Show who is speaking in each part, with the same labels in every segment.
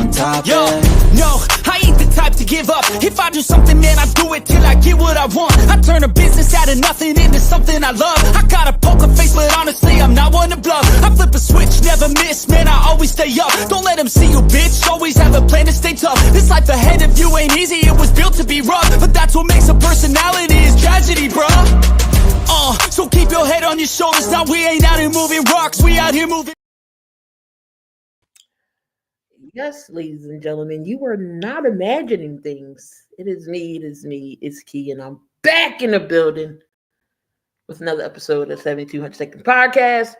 Speaker 1: on top.
Speaker 2: Yo, no, I ain't the type to give up. If I do something, man, I do it till I get what I want. I turn a business out of nothing into something I love. I got a poker face, but honestly, I'm not one to bluff. I flip a switch, never miss, man, I always stay up. Don't let them see you, bitch, always have a plan to stay tough. This life ahead of you ain't easy, it was built to be rough. But that's what makes a personality, is tragedy, bruh. So keep your head on your shoulders. Now we ain't out here moving rocks, we out here moving.
Speaker 3: Yes, ladies and gentlemen, you are not imagining things. It is me, it's Key, and I'm back in the building with another episode of 7200 Second Podcast.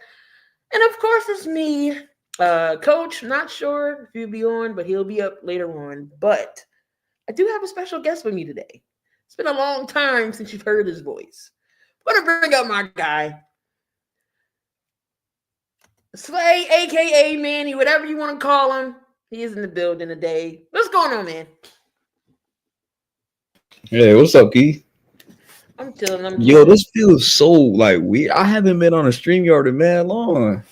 Speaker 3: And of course, it's me, Coach. Not sure if he'll be on, but he'll be up later on. But I do have a special guest with me today. It's been a long time since you've heard his voice. I'm going to bring up my guy, Slay, a.k.a. Manny, whatever you want to call him. He is in the building today. What's going on, man?
Speaker 4: Hey, what's up, Key?
Speaker 3: I'm chilling.
Speaker 4: Yo, this feels so like weird. I haven't been on a StreamYard in mad long.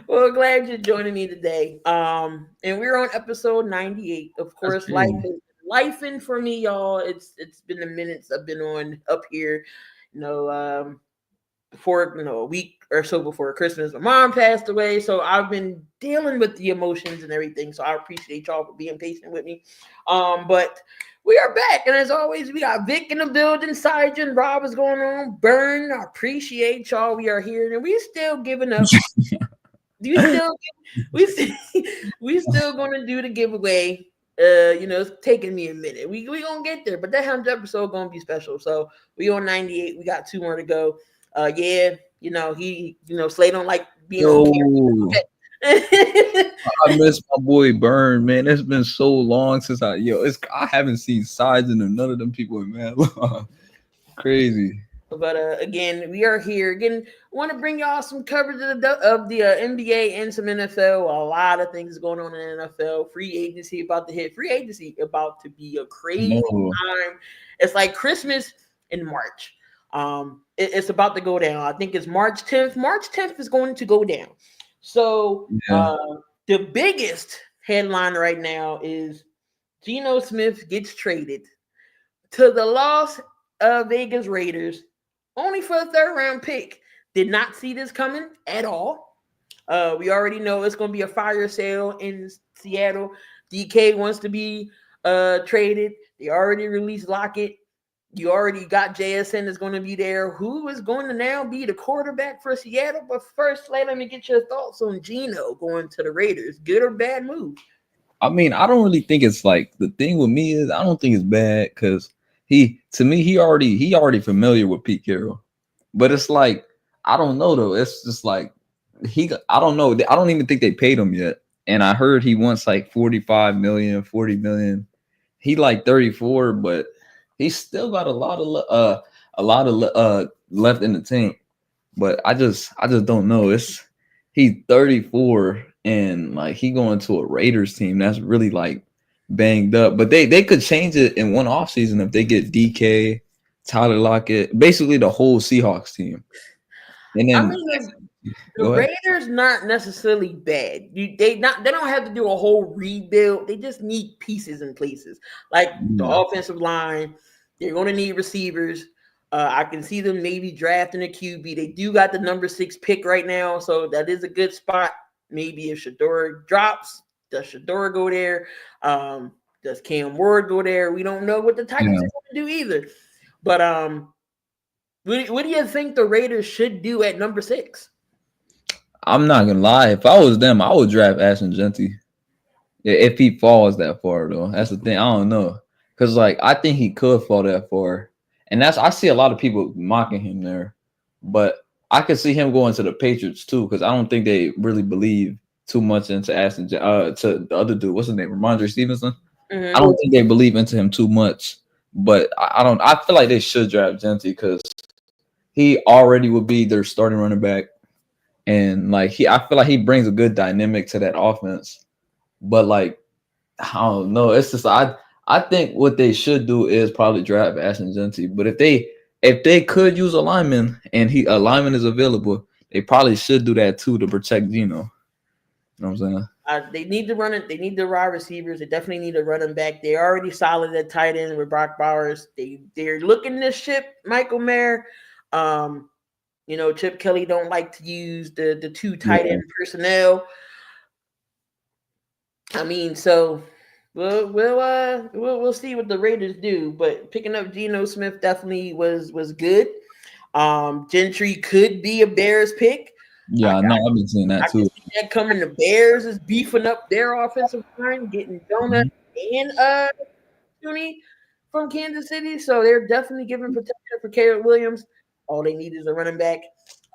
Speaker 3: Well, glad you're joining me today. And we're on episode 98. Of course, lifing for me, y'all. It's been a minute I've been on up here. Before a week or so before Christmas, my mom passed away, so I've been dealing with the emotions and everything. So I appreciate y'all for being patient with me. But we are back, and as always, we got Vic in the building. Syjan, Rob is going on. Burn, I appreciate y'all. We are here, and we still giving up. we still gonna do the giveaway. It's taking me a minute. We gonna get there, but that 100th episode gonna be special. So we on 98. We got 2 more to go. Slay don't like being on camera.
Speaker 4: I miss my boy Burn, man. It's been so long since I haven't seen sides into none of them people in man long. Crazy.
Speaker 3: But again, we are here again. Want to bring y'all some coverage of the NBA and some NFL. A lot of things going on in the NFL. Free agency about to hit. Free agency about to be a crazy time. It's like Christmas in March. It's about to go down. I think it's March 10th. March 10th is going to go down. So the biggest headline right now is Geno Smith gets traded to the Las Vegas Raiders only for a 3rd round pick. Did not see this coming at all. We already know it's going to be a fire sale in Seattle. DK wants to be traded. They already released Lockett. You already got JSN is going to be there. Who is going to now be the quarterback for Seattle? But first, let me get your thoughts on Geno going to the Raiders. Good or bad move?
Speaker 4: I mean, I don't really think it's like the thing with me is I don't think it's bad because he already familiar with Pete Carroll. But it's like I don't know though. It's just like I don't know. I don't even think they paid him yet. And I heard he wants like 45 million, 40 million. He like 34, but he's still got a lot of left in the tank, but I just don't know. He's 34 and like he going to a Raiders team that's really like banged up. But they could change it in one offseason if they get DK, Tyler Lockett, basically the whole Seahawks team. And then
Speaker 3: the Raiders not necessarily bad. They don't have to do a whole rebuild. They just need pieces in places like the offensive line. They're going to need receivers. I can see them maybe drafting a QB. They do got the number 6 pick right now, so that is a good spot. Maybe if Shador drops, does Shador go there? Does Cam Ward go there? We don't know what the Titans are going to do either. But what do you think the Raiders should do at number 6?
Speaker 4: I'm not going to lie. If I was them, I would draft Ashton Genty. If he falls that far, though. That's the thing. I don't know. Because, like, I think he could fall that far. And I see a lot of people mocking him there. But I could see him going to the Patriots, too, because I don't think they really believe too much into to the other dude. What's his name? Ramondre Stevenson? Mm-hmm. I don't think they believe into him too much. But I feel like they should draft Genty because he already would be their starting running back. And, like, I feel like he brings a good dynamic to that offense. But, like, I don't know. It's just I think what they should do is probably draft Ashton Genty. But if they could use a lineman and a lineman is available, they probably should do that too to protect Geno. You know what I'm saying?
Speaker 3: They need to run it. They need the wide receivers. They definitely need to run them back. They're already solid at tight end with Brock Bowers. They're looking to ship Michael Mayer. Chip Kelly don't like to use the two tight end personnel. I mean, so we'll see what the Raiders do. But picking up Geno Smith definitely was good. Gentry could be a Bears pick.
Speaker 4: Yeah, I know. I've been seeing that too.
Speaker 3: I can see that coming. The Bears is beefing up their offensive line, getting Donte and Tooney from Kansas City. So they're definitely giving protection for Caleb Williams. All they need is a running back.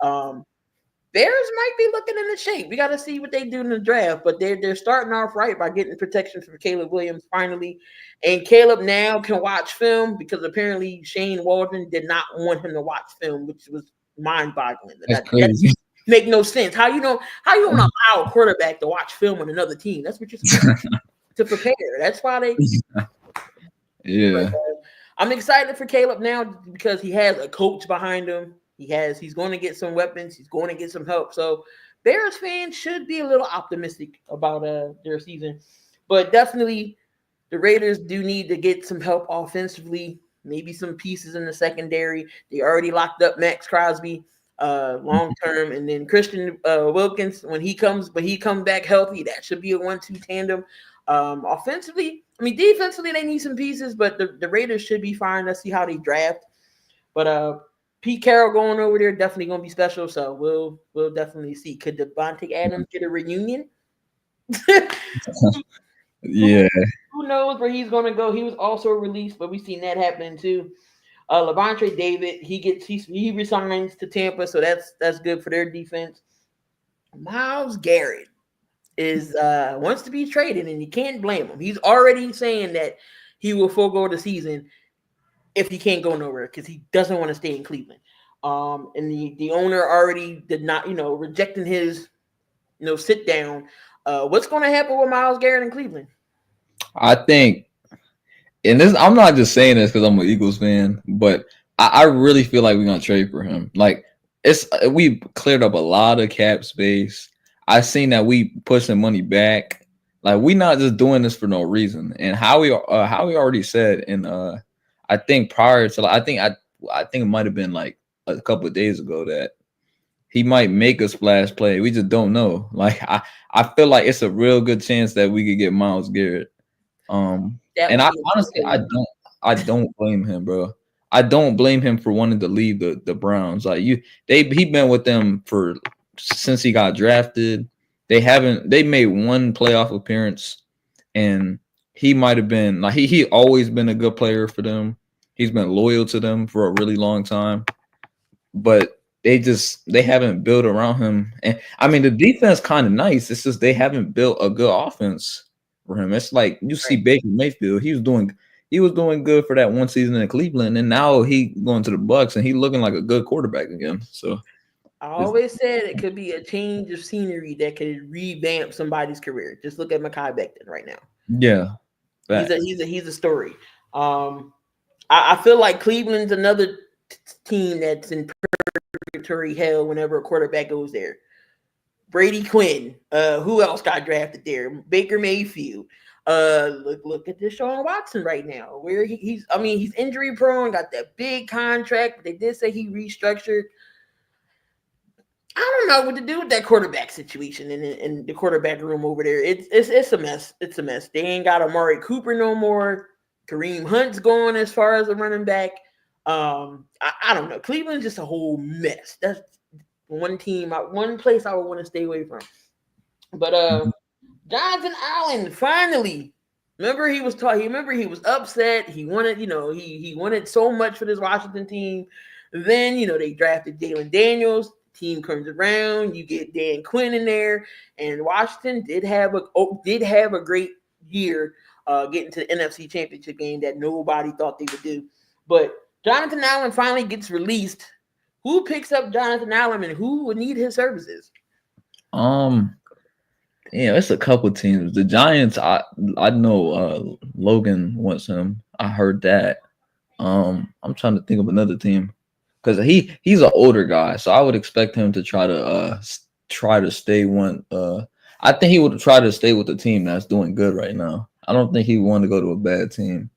Speaker 3: Bears might be looking into shape. We got to see what they do in the draft, but they're starting off right by getting protection for Caleb Williams finally. And Caleb now can watch film because apparently Shane Waldron did not want him to watch film, which was mind-boggling.
Speaker 4: That's crazy.
Speaker 3: That make no sense. How you don't allow a quarterback to watch film on another team? That's what you're supposed to prepare. That's why they.
Speaker 4: Yeah.
Speaker 3: But, I'm excited for Caleb now because he has a coach behind him. He's going to get some weapons. He's going to get some help. So Bears fans should be a little optimistic about their season. But definitely the Raiders do need to get some help offensively, maybe some pieces in the secondary. They already locked up Max Crosby long term. And then Christian Wilkins, when he comes back healthy, that should be a 1-2 tandem. Offensively, defensively, they need some pieces, but the Raiders should be fine. Let's see how they draft. But Pete Carroll going over there definitely going to be special. So we'll definitely see. Could Devontae Adams get a reunion?
Speaker 4: Yeah.
Speaker 3: Who knows where he's going to go? He was also released, but we've seen that happen too. Levante David, he resigns to Tampa, so that's good for their defense. Myles Garrett is wants to be traded, and you can't blame him. He's already saying that he will forego the season if he can't go nowhere because he doesn't want to stay in Cleveland. And the owner already did not, rejecting his, sit down. What's going to happen with Myles Garrett in Cleveland?
Speaker 4: I think, and this, I'm not just saying this because I'm an Eagles fan, but I really feel like we're gonna trade for him. Like we cleared up a lot of cap space. I seen that we pushing money back. Like we not just doing this for no reason. And how we already said in I think prior to I think it might have been like a couple of days ago that he might make a splash play. We just don't know. Like I feel like it's a real good chance that we could get Myles Garrett. And I honestly I don't blame him, bro. I don't blame him for wanting to leave the Browns. Like he been with them since he got drafted. They made one playoff appearance, and he might have been like he always been a good player for them. He's been loyal to them for a really long time, but they haven't built around him. And the defense kind of nice. It's just they haven't built a good offense for him. It's like you see Baker Mayfield. He was doing good for that one season in Cleveland, and now he going to the Bucs, and he looking like a good quarterback again. So
Speaker 3: I always said it could be a change of scenery that could revamp somebody's career. Just look at Mekhi Becton right now.
Speaker 4: Yeah,
Speaker 3: he's a story. I feel like Cleveland's another team that's in purgatory hell whenever a quarterback goes there. Brady Quinn. Who else got drafted there? Baker Mayfield. Look at Deshaun Watson right now, where he's injury prone, got that big contract. But they did say he restructured. I don't know what to do with that quarterback situation in the quarterback room over there. It's a mess. It's a mess. They ain't got Amari Cooper no more. Kareem Hunt's gone as far as a running back. I don't know. Cleveland's just a whole mess. That's one place I would want to stay away from. But Jonathan Allen finally. Remember he was upset. He wanted, he wanted so much for this Washington team. Then, they drafted Jalen Daniels. Team comes around, you get Dan Quinn in there, and Washington did have a great year getting to the NFC Championship game that nobody thought they would do. But Jonathan Allen finally gets released. Who picks up Jonathan Allen and who would need his services?
Speaker 4: It's a couple teams. The Giants, I know Logan wants him. I heard that. I'm trying to think of another team. Because he's an older guy, so I would expect him to try to stay one. I think he would try to stay with the team that's doing good right now. I don't think he wanted to go to a bad team.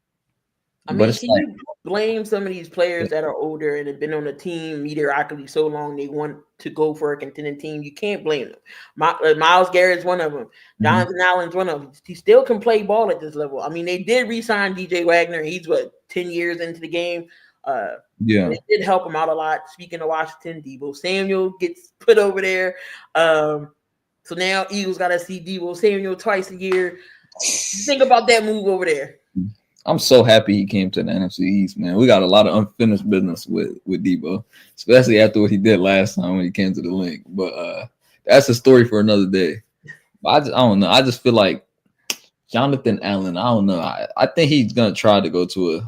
Speaker 3: I
Speaker 4: But
Speaker 3: mean,
Speaker 4: it's
Speaker 3: can
Speaker 4: like,
Speaker 3: you blame some of these players that are older and have been on the team mediocrity so long they want to go for a contending team? You can't blame them. Miles Garrett's one of them. Jonathan Allen's one of them. He still can play ball at this level. I mean, they did re-sign DJ Wagner. He's 10 years into the game.
Speaker 4: yeah.
Speaker 3: It did help him out a lot. Speaking of Washington, Deebo Samuel gets put over there. So now Eagles got to see Deebo Samuel twice a year. Think about that move over there.
Speaker 4: I'm so happy he came to the NFC East, man. We got a lot of unfinished business with Debo, especially after what he did last time when he came to the link. But that's a story for another day. But I don't know. I just feel like Jonathan Allen, I don't know. I think he's gonna try to go to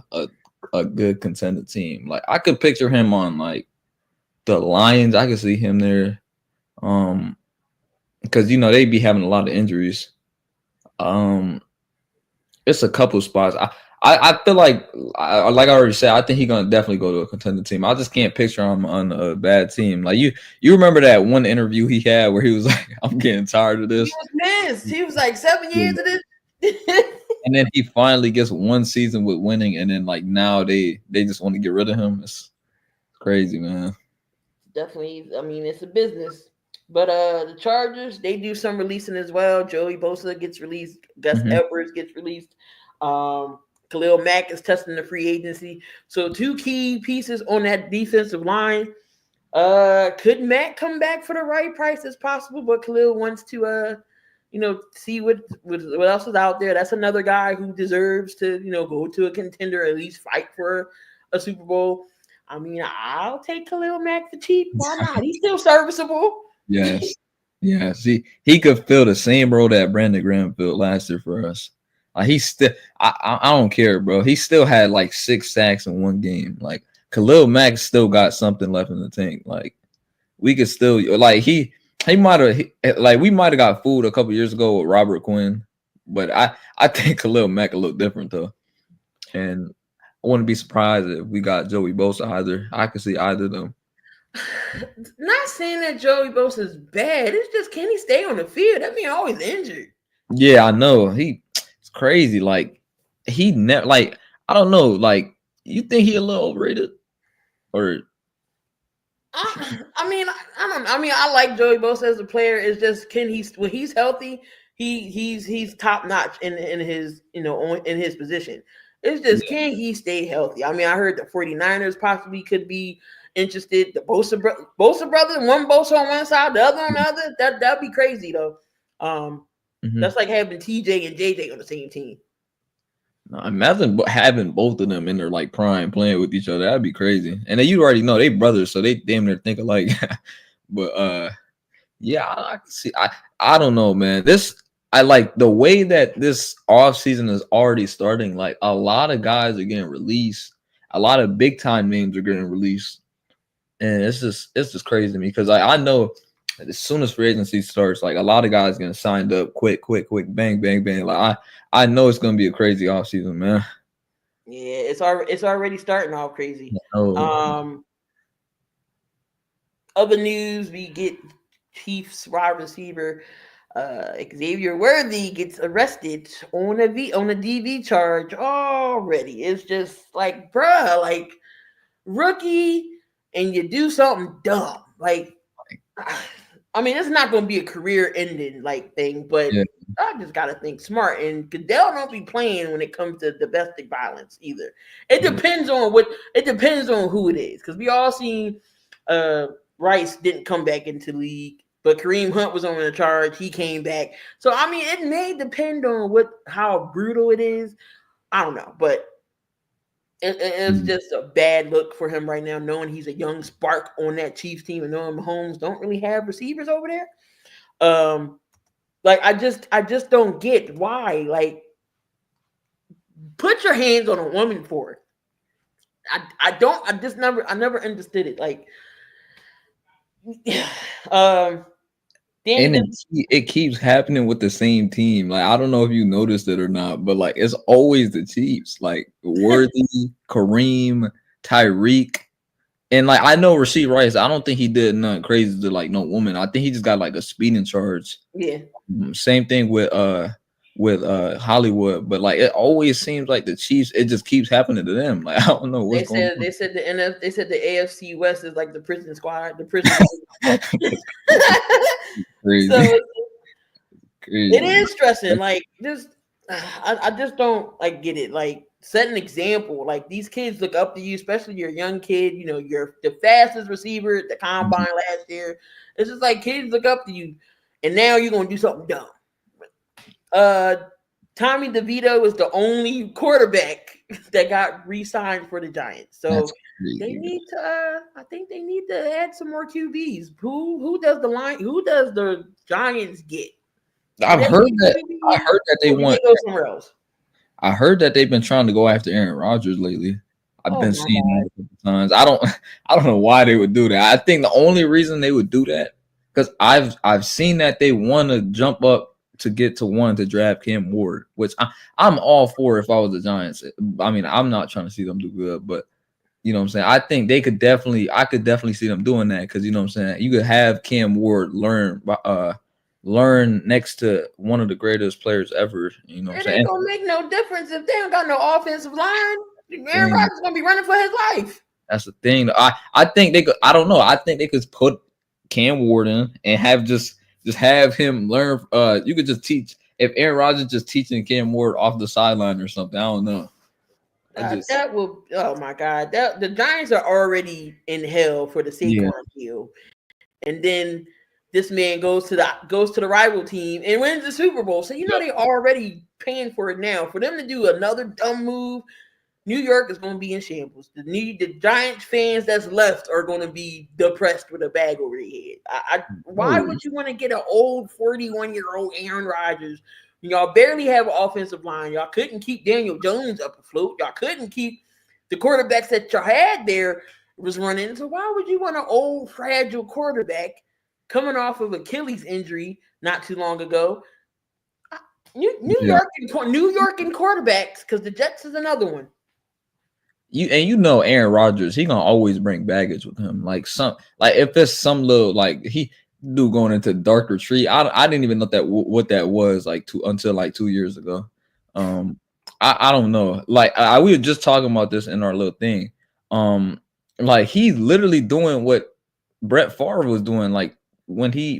Speaker 4: a good contender team. Like I could picture him on like the Lions. I could see him there. Because they be having a lot of injuries. It's a couple spots. I feel like I already said, I think he's gonna definitely go to a contender team. I just can't picture him on a bad team. Like you remember that one interview he had where he was like, "I'm getting tired of this."
Speaker 3: He was pissed. He was like 7 years of this.
Speaker 4: And then he finally gets one season with winning, and then like now they just want to get rid of him. It's crazy, man.
Speaker 3: Definitely. I mean, it's a business. But the Chargers, they do some releasing as well. Joey Bosa gets released. Gus Edwards gets released. Khalil Mack is testing the free agency. So 2 key pieces on that defensive line. Could Mack come back for the right price as possible? But Khalil wants to see what else is out there. That's another guy who deserves to, go to a contender, at least fight for a Super Bowl. I mean, I'll take Khalil Mack for cheap. Why not? He's still serviceable.
Speaker 4: Yes. He could fill the same role that Brandon Graham filled last year for us. He's still, I don't care, bro. He still had like 6 sacks in one game. Like Khalil Mack still got something left in the tank. Like we could still, like he might have, like we might have got fooled a couple years ago with Robert Quinn, but I think Khalil Mack a little different though, and I wouldn't be surprised if we got Joey Bosa either. I could see either of them.
Speaker 3: Not saying that Joey Bosa is bad. It's just, can he stay on the field? That mean always injured.
Speaker 4: Yeah, I know. It's crazy. Like he never, like I don't know. Like you think he a little overrated, or?
Speaker 3: I mean, I don't. I mean, I like Joey Bosa as a player. It's just, when he's healthy, he's top notch in his in his position. It's just, can he stay healthy? I mean, I heard the 49ers possibly could be interested. The Bosa brothers, one Bosa on one side, the other on the other. That'd be crazy though. That's like having TJ and JJ on the same team.
Speaker 4: Imagine having both of them in their like prime playing with each other. That'd be crazy. And then you already know they brothers, so they damn near think alike. But yeah, I can see. I don't know, man. I like the way that this off season is already starting. Like a lot of guys are getting released. A lot of big time names are getting released, and it's just crazy to me because I know as soon as free agency starts, like a lot of guys getting signed up quick, bang, bang, bang. Like I know it's gonna be a crazy offseason, man.
Speaker 3: Yeah, it's already starting off crazy.
Speaker 4: Oh.
Speaker 3: Other news, we get Chiefs wide receiver Xavier Worthy gets arrested on a DV charge already. It's just like, bruh, like rookie, and you do something dumb. Like, I mean, it's not going to be a career-ending like thing, but I just got to think smart. And Goodell don't be playing when it comes to domestic violence either. It depends on who it is, because we all seen Rice didn't come back into the league, but Kareem Hunt was on the charge. He came back. So I mean, it may depend on how brutal it is. I don't know, but it's just a bad look for him right now, knowing he's a young spark on that Chiefs team and knowing Mahomes don't really have receivers over there. Like I just don't get why. Like, put your hands on a woman for it. I never understood it. Like,
Speaker 4: and it keeps happening with the same team. Like, I don't know if you noticed it or not, but like it's always the Chiefs. Like Worthy, Kareem, Tyreek. And like I know Rasheed Rice, I don't think he did nothing crazy to like no woman. I think he just got like a speeding charge.
Speaker 3: Yeah.
Speaker 4: Same thing with Hollywood, but like it always seems like the Chiefs, it just keeps happening to them. Like I don't know what's going on.
Speaker 3: They said the AFC West is like the prison squad, the prison.
Speaker 4: Crazy.
Speaker 3: So
Speaker 4: Crazy.
Speaker 3: it is stressing. Like just I just don't like get it. Like set an example. Like these kids look up to you, especially your young kid. You know, you're the fastest receiver at the combine last year. It's just like kids look up to you, and now you're gonna do something dumb. Tommy DeVito is the only quarterback that got re-signed for the Giants. So they need to I think they need to add some more QBs. Who does the line? Who does the Giants get?
Speaker 4: I heard that they want.
Speaker 3: Go somewhere else.
Speaker 4: I heard that they've been trying to go after Aaron Rodgers lately. I've been seeing that a couple times. I don't know why they would do that. I think the only reason they would do that because I've seen that they want to jump up to get to one to draft Cam Ward, which I'm all for if I was the Giants. I mean, I'm not trying to see them do good, but you know what I'm saying? I think I could definitely see them doing that because you know what I'm saying? You could have Cam Ward learn next to one of the greatest players ever. You know what I'm saying?
Speaker 3: It ain't gonna make no difference if they don't got no offensive line. Aaron Rodgers is gonna be running for his life.
Speaker 4: That's the thing. I think they could. I don't know. I think they could put Cam Ward in and have just have him learn. You could just teach if Aaron Rodgers just teaching Cam Ward off the sideline or something. I don't know.
Speaker 3: That will. Oh my God! The Giants are already in hell for the Saquon deal, and then this man goes to the rival team and wins the Super Bowl. So you know they already paying for it now. For them to do another dumb move, New York is going to be in shambles. The Giants fans that's left are going to be depressed with a bag over their head. Why would you want to get an old 41-year-old Aaron Rodgers? Y'all barely have an offensive line. Y'all couldn't keep Daniel Jones up afloat. Y'all couldn't keep the quarterbacks that y'all had there was running. So why would you want an old, fragile quarterback coming off of Achilles injury not too long ago? New York and quarterbacks, because the Jets is another one.
Speaker 4: Aaron Rodgers, he gonna always bring baggage with him. Like if it's some little like he do going into dark retreat. I didn't even know what that was until 2 years ago. I don't know. Like we were just talking about this in our little thing. Like he's literally doing what Brett Favre was doing. Like when he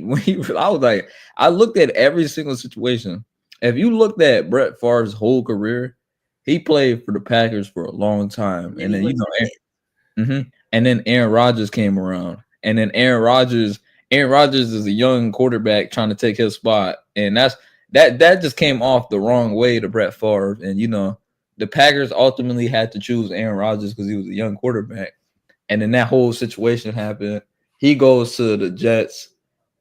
Speaker 4: I was like, I looked at every single situation. If you looked at Brett Favre's whole career, he played for the Packers for a long time, and then and then Aaron Rodgers came around, and then Aaron Rodgers is a young quarterback trying to take his spot, and that just came off the wrong way to Brett Favre, and the Packers ultimately had to choose Aaron Rodgers because he was a young quarterback, and then that whole situation happened. He goes to the Jets.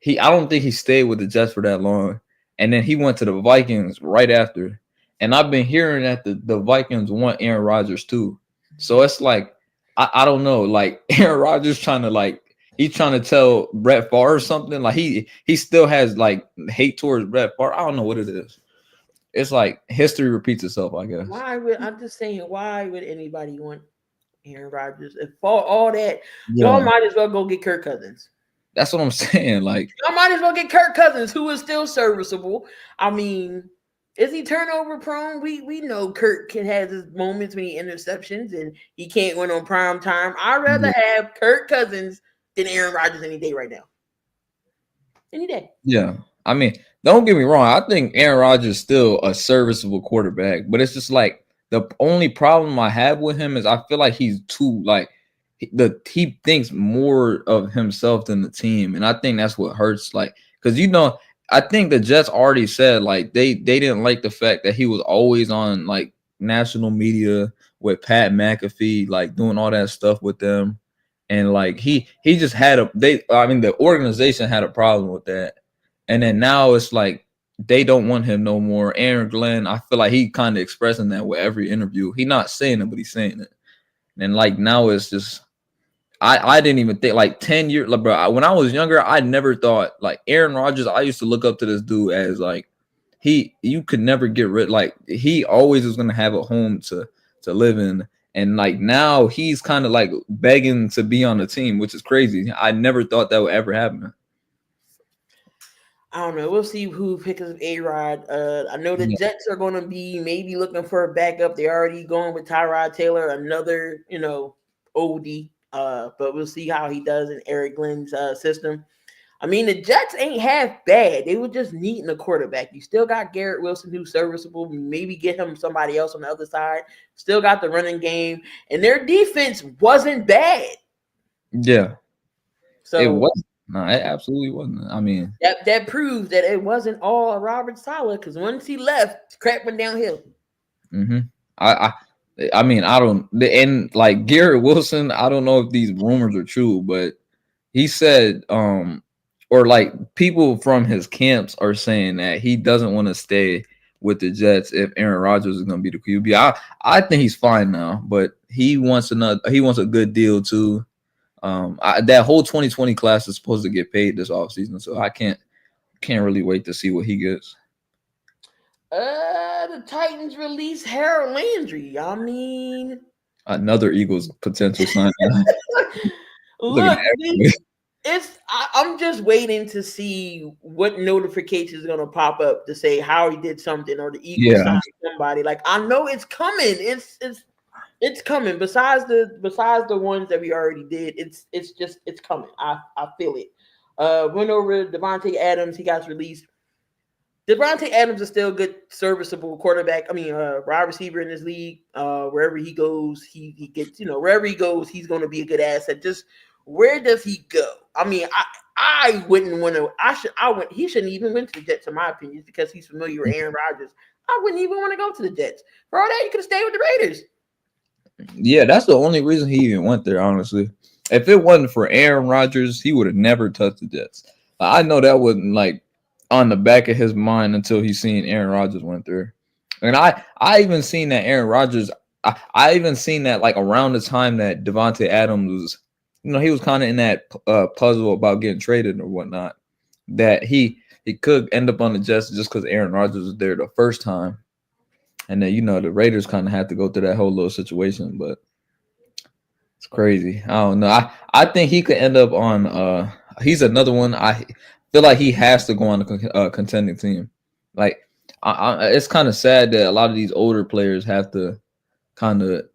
Speaker 4: I don't think he stayed with the Jets for that long, and then he went to the Vikings right after. And I've been hearing that the Vikings want Aaron Rodgers too. So it's like, I don't know, like Aaron Rodgers he's trying to tell Brett Favre something. Like he still has like hate towards Brett Favre. I don't know what it is. It's like history repeats itself, I guess.
Speaker 3: I'm just saying, why would anybody want Aaron Rodgers? If all that, y'all might as well go get Kirk Cousins.
Speaker 4: That's what I'm saying. Like
Speaker 3: y'all might as well get Kirk Cousins, who is still serviceable. I mean, is he turnover prone? We know Kirk can have his moments when he interceptions and he can't win on prime time. I'd rather have Kirk Cousins than Aaron Rodgers any day right now. Any day. Yeah.
Speaker 4: I mean, don't get me wrong. I think Aaron Rodgers is still a serviceable quarterback, but it's just like the only problem I have with him is I feel like he's too he thinks more of himself than the team. And I think that's what hurts. Like, because I think the Jets already said like they didn't like the fact that he was always on like national media with Pat McAfee, like doing all that stuff with them, and like he just had the organization had a problem with that, and then now it's like they don't want him no more. Aaron Glenn, I feel like he kind of expressing that with every interview. He's not saying it, but he's saying it, and like now it's just. I didn't even think like 10 years, like, bro. When I was younger, I never thought like Aaron Rodgers. I used to look up to this dude as like you could never get rid. Like he always was gonna have a home to live in, And like now he's kind of like begging to be on the team, which is crazy. I never thought that would ever happen.
Speaker 3: I don't know. We'll see who picks up A-Rod. I know the
Speaker 4: Yeah.
Speaker 3: Jets are going to be maybe looking for a backup. They're already going with Tyrod Taylor, another, OD. But we'll see how he does in Eric Glenn's system. I mean, the Jets ain't half bad. They were just needing a quarterback. You still got Garrett Wilson, who's serviceable. Maybe get him somebody else on the other side. Still got the running game. And their defense wasn't bad.
Speaker 4: Yeah.
Speaker 3: So
Speaker 4: it wasn't. No, it absolutely wasn't. I mean,
Speaker 3: that proves that it wasn't all Robert Saleh, because once he left, crap went downhill.
Speaker 4: Mm-hmm. I mean, I don't. And like Garrett Wilson, I don't know if these rumors are true, but he said, or like people from his camps are saying that he doesn't want to stay with the Jets if Aaron Rodgers is going to be the QB. I think he's fine now, but he wants a good deal too. That whole 2020 class is supposed to get paid this offseason, so I can't really wait to see what he gets.
Speaker 3: The Titans released Harold Landry. I mean,
Speaker 4: another Eagles potential sign.
Speaker 3: Look, I'm just waiting to see what notification is gonna pop up to say how he did something, or the Eagles signed somebody. Like, I know it's coming. It's coming. Besides the ones that we already did, it's coming. I feel it. Went over Devontae Adams. He got released. Devontae Adams is still a good, serviceable quarterback. I mean, wide receiver in this league. Wherever he goes, he gets. Wherever he goes, he's going to be a good asset. Just where does he go? I mean, I wouldn't want to. He shouldn't even went to the Jets, in my opinion, because he's familiar with Aaron Rodgers. I wouldn't even want to go to the Jets. For all that, you could have stayed with the Raiders.
Speaker 4: Yeah, that's the only reason he even went there, honestly. If it wasn't for Aaron Rodgers, he would have never touched the Jets. I know that wasn't like on the back of his mind until he seen Aaron Rodgers went there. And I even seen that Aaron Rodgers, I even seen that like around the time that Devontae Adams was, he was kind of in that puzzle about getting traded or whatnot, that he could end up on the Jets just because Aaron Rodgers was there the first time. And then, the Raiders kind of had to go through that whole little situation, but it's crazy. I don't know. I think he could end up on he's another one. I feel like he has to go on a contending team. Like, it's kind of sad that a lot of these older players have to kind of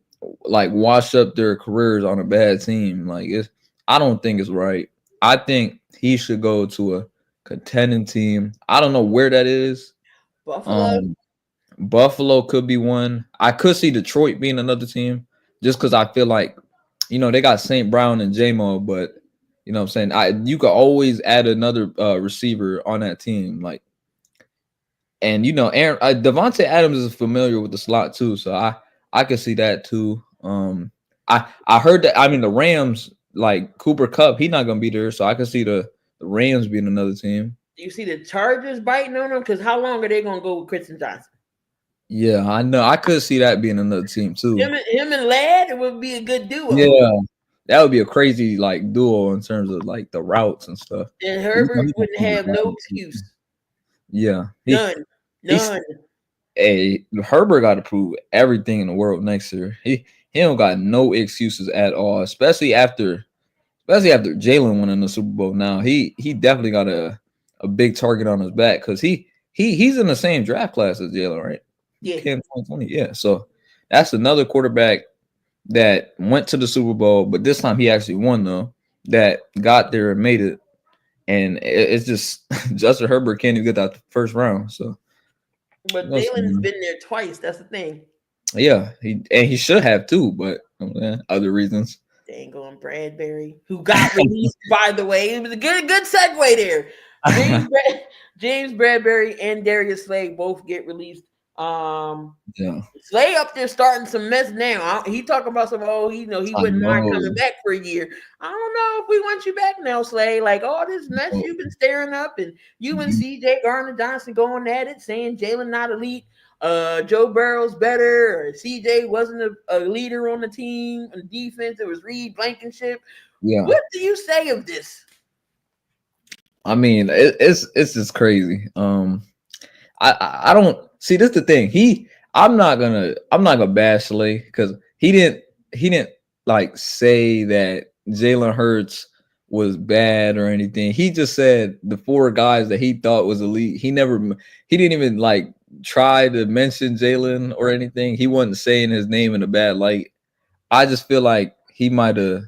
Speaker 4: like wash up their careers on a bad team. Like, I don't think it's right. I think he should go to a contending team. I don't know where that is. Buffalo could be one. I could see Detroit being another team, just because I feel like, they got St. Brown and J-Mo, but what I'm saying, you could always add another receiver on that team, like, and Aaron Devontae Adams is familiar with the slot too, so I could see that too. I heard that. I mean, the Rams, like Cooper Kupp, he's not gonna be there, so I could see the Rams being another team.
Speaker 3: You see the Chargers biting on them, because how long are they gonna go with Christian Johnson?
Speaker 4: Yeah, I know. I could see that being another team too.
Speaker 3: Him and Ladd, it would be a good duo.
Speaker 4: Yeah, that would be a crazy like duo in terms of like the routes and stuff.
Speaker 3: And Herbert wouldn't have no excuse.
Speaker 4: Yeah,
Speaker 3: None.
Speaker 4: Hey, Herbert got to prove everything in the world next year. He don't got no excuses at all, especially after Jalen winning the Super Bowl. Now he definitely got a big target on his back, because he's in the same draft class as Jalen, right?
Speaker 3: Yeah.
Speaker 4: 2020. Yeah. So that's another quarterback that went to the Super Bowl, but this time he actually won, though, that got there and made it. And it's just Justin Herbert can't even get out the first round. So,
Speaker 3: but Jalen's been there twice. That's the thing.
Speaker 4: Yeah, he should have too, but other reasons.
Speaker 3: Dang on Bradbury, who got released, by the way. It was a good segue there. James Bradbury and Darius Slay both get released. Slay up there starting some mess now. He talking about some he wouldn't mind coming back for a year. I don't know if we want you back now, Slay. Like, all this mess you've been staring up, and you and CJ Gardner-Johnson going at it, saying Jalen not elite, Joe Burrow's better, or CJ wasn't a leader on the team on defense. It was Reed Blankenship. Yeah. What do you say of this?
Speaker 4: I mean, it's just crazy. I don't see, this is the thing. I'm not gonna bash Slay, because he didn't like say that Jalen Hurts was bad or anything. He just said the 4 guys that he thought was elite. He didn't even like try to mention Jalen or anything. He wasn't saying his name in a bad light. I just feel like he might have.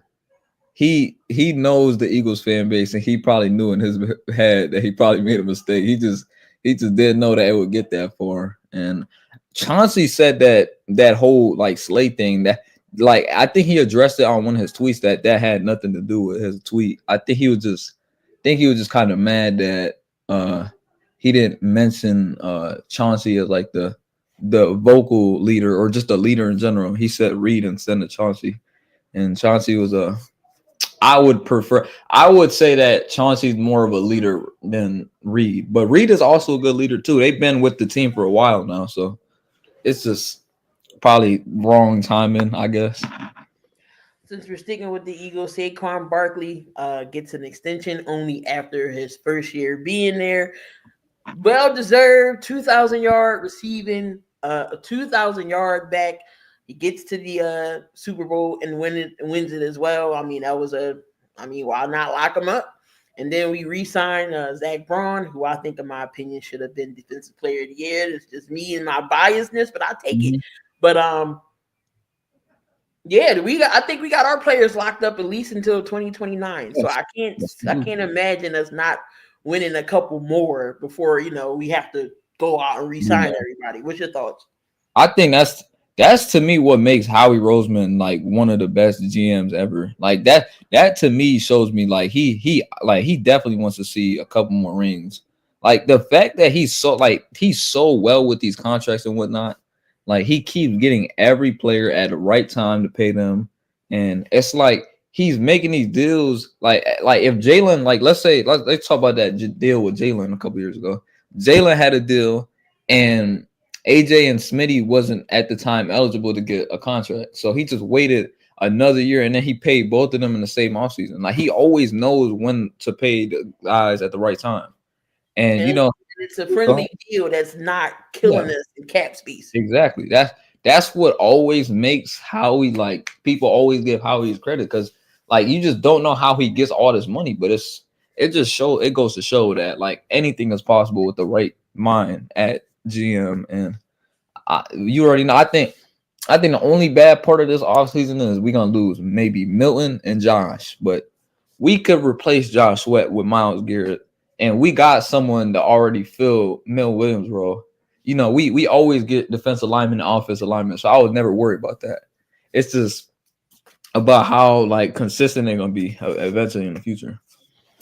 Speaker 4: He knows the Eagles fan base, and he probably knew in his head that he probably made a mistake. He just didn't know that it would get that far. And Chauncey said that whole like Slay thing, that like I think he addressed it on one of his tweets that had nothing to do with his tweet. I think he was just kind of mad that he didn't mention Chauncey as like the vocal leader or just a leader in general. He said Reed instead of Chauncey, and Chauncey was I would say that Chauncey's more of a leader than Reed, but Reed is also a good leader too. They've been with the team for a while now, so it's just probably wrong timing, I guess.
Speaker 3: Since we're sticking with the Eagles, Saquon Barkley gets an extension only after his first year being there. Well-deserved 2,000-yard receiving, a 2,000-yard back. He gets to the Super Bowl and wins it as well. I mean, why not lock him up? And then we re-signed Zach Braun, who I think, in my opinion, should have been Defensive Player of the Year. It's just me and my biasness, but I take it. But I think we got our players locked up at least until 2029. So I can't imagine us not winning a couple more before we have to go out and re-sign everybody. What's your thoughts?
Speaker 4: I think that's to me what makes Howie Roseman like one of the best GMs ever. Like that to me shows me like he definitely wants to see a couple more rings. Like the fact that he's so well with these contracts and whatnot, like he keeps getting every player at the right time to pay them, and it's like he's making these deals. Like if Jalen, like let's talk about that deal with Jalen a couple years ago. Jalen had a deal, and AJ and Smitty wasn't at the time eligible to get a contract. So he just waited another year, and then he paid both of them in the same offseason. Like he always knows when to pay the guys at the right time. And
Speaker 3: it's a friendly deal that's not killing us in cap space.
Speaker 4: Exactly. That's what always makes Howie, like people always give Howie his credit, because like you just don't know how he gets all this money, but it goes to show that like anything is possible with the right mind at GM. And you already know. I think the only bad part of this offseason is we're gonna lose maybe Milton and Josh, but we could replace Josh Sweat with Myles Garrett, and we got someone to already fill Mel Williams' role. We always get defensive linemen and offensive linemen, so I was never worried about that. It's just about how like consistent they're gonna be eventually in the future.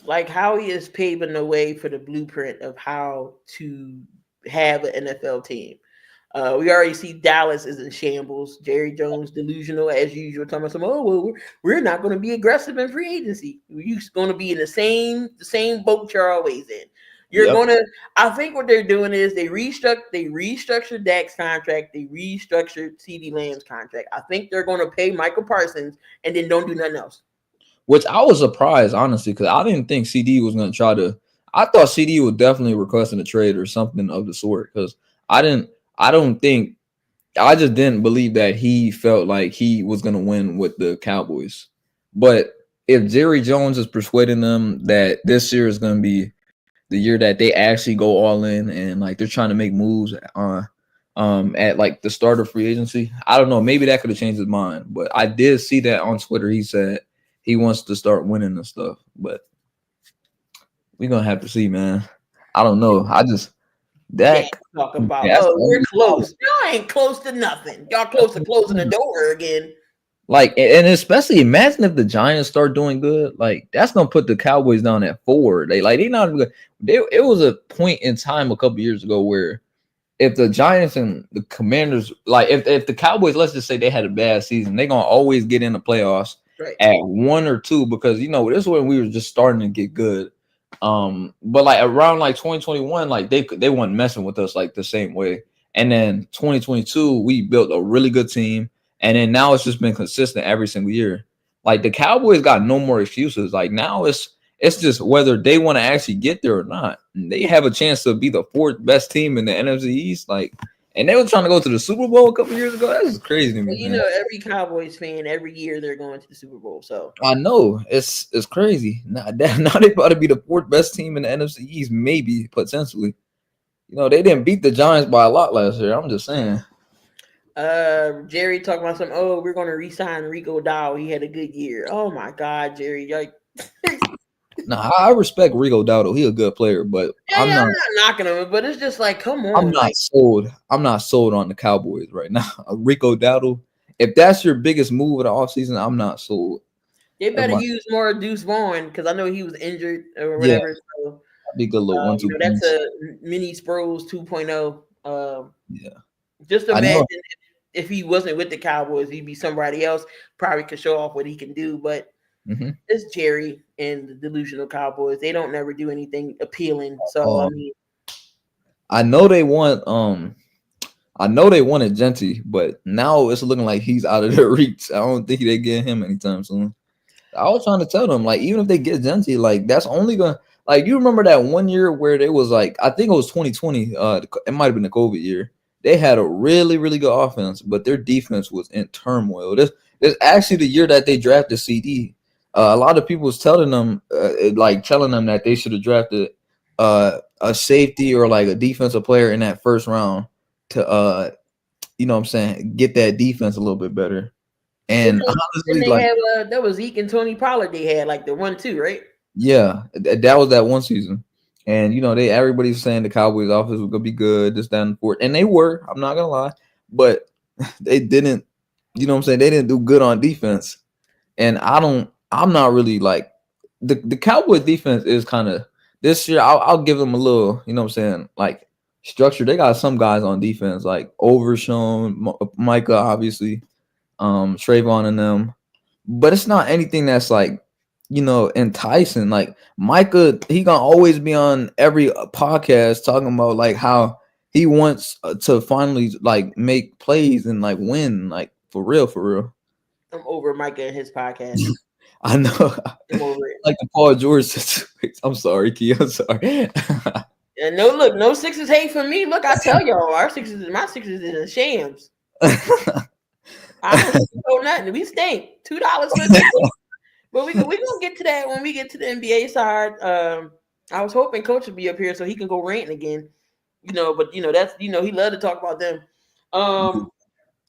Speaker 3: Like Howie is paving the way for the blueprint of how to have an NFL team. We already see Dallas is in shambles. Jerry Jones delusional as usual, talking about we're not going to be aggressive in free agency. We're going to be in the same boat you're always in. I think what they're doing is they restructured Dak's contract, they restructured CeeDee Lamb's contract. I think they're going to pay Michael Parsons and then don't do nothing else.
Speaker 4: Which I was surprised, honestly, because I didn't think CD was going to try to. I thought CD was definitely requesting a trade or something of the sort, because I just didn't believe that he felt like he was going to win with the Cowboys. But if Jerry Jones is persuading them that this year is going to be the year that they actually go all in and like they're trying to make moves at like the start of free agency, I don't know, maybe that could have changed his mind. But I did see that on Twitter. He said he wants to start winning and stuff, but we're gonna have to see, man. I don't know.
Speaker 3: Talk about we're close. Y'all ain't close to nothing. Y'all close to closing the door again.
Speaker 4: Like, and especially imagine if the Giants start doing good. Like, that's gonna put the Cowboys down at 4. They not good. It was a point in time a couple years ago where if the Giants and the Commanders, like if the Cowboys, let's just say they had a bad season, they're gonna always get in the playoffs at 1 or 2, because this is when we were just starting to get good. But like around like 2021, like they weren't messing with us like the same way. And then 2022, we built a really good team, and then now it's just been consistent every single year. Like the Cowboys got no more excuses. Like now it's just whether they want to actually get there or not. They have a chance to be the 4th best team in the NFC East. Like And they were trying to go to the Super Bowl a couple years ago. That's crazy to me,
Speaker 3: You
Speaker 4: man.
Speaker 3: know, every Cowboys fan, every year they're going to the Super Bowl. So
Speaker 4: I know it's crazy. Now they about to be the fourth best team in the NFC East, maybe potentially. You know, they didn't beat the Giants by a lot last year. I'm just saying.
Speaker 3: Jerry talking about some. Oh, we're going to re-sign Rico Dow. He had a good year. Oh my God, Jerry! Like,
Speaker 4: Nah, I respect Rico Dowdle. He a good player, but I'm
Speaker 3: I'm
Speaker 4: not
Speaker 3: not knocking him, but it's just like, come on,
Speaker 4: I'm not
Speaker 3: like,
Speaker 4: sold. I'm not sold on the Cowboys right now. Rico Dowdle. If that's your biggest move of the offseason, I'm not sold.
Speaker 3: they
Speaker 4: That's
Speaker 3: better
Speaker 4: my
Speaker 3: use more Deuce Vaughn because I know he was injured or
Speaker 4: yeah,
Speaker 3: whatever. So,
Speaker 4: that'd be a good little
Speaker 3: you
Speaker 4: 1-2
Speaker 3: know, that's
Speaker 4: punch.
Speaker 3: a mini Sproles 2.0.
Speaker 4: Yeah.
Speaker 3: Just
Speaker 4: I
Speaker 3: imagine
Speaker 4: know.
Speaker 3: if he wasn't with the Cowboys, he'd be somebody else. Probably could show off what he can do, but
Speaker 4: Mm-hmm.
Speaker 3: it's Jerry and the delusional Cowboys. They don't never do anything appealing. So I mean,
Speaker 4: I know they want I know they wanted Genty, but now it's looking like he's out of their reach. I don't think they get him anytime soon. I was trying to tell them, like, even if they get Genty, like, that's only gonna, like, you remember that one year where they was like, I think it was 2020, it might have been the COVID year. They had a really, really good offense, but their defense was in turmoil. This actually the year that they drafted CD. A lot of people was telling them, telling them that they should have drafted a safety or like a defensive player in that first round to you know what I'm saying, get that defense a little bit better. And
Speaker 3: then
Speaker 4: honestly,
Speaker 3: they
Speaker 4: like,
Speaker 3: have that was Zeke and Tony Pollard. They had like the 1-2, right?
Speaker 4: yeah, that was that one season. And you know, everybody's saying the Cowboys offense was gonna be good, this, that, and fourth. And they were, I'm not gonna lie, but they didn't, you know what I'm saying, they didn't do good on defense. And I'm not really like the Cowboys defense is kind of this year, I'll give them a little, you know what I'm saying, like structure. They got some guys on defense, like Overshown, Micah, obviously, Trayvon and them, but it's not anything that's like, you know, enticing. Like Micah, he gonna always be on every podcast talking about like how he wants to finally like make plays and like win, like for real, for real.
Speaker 3: I'm over Micah and his podcast.
Speaker 4: I know.
Speaker 3: I'm over it.
Speaker 4: Like the Paul George situation. I'm sorry, Key. I'm sorry.
Speaker 3: And no Sixers hate for me. Look, I tell y'all, my Sixers is in shams. I don't know nothing. We stink. $2 for the But we gonna get to that when we get to the NBA side. I was hoping Coach would be up here so he can go ranting again. You know, but you know that's he loved to talk about them.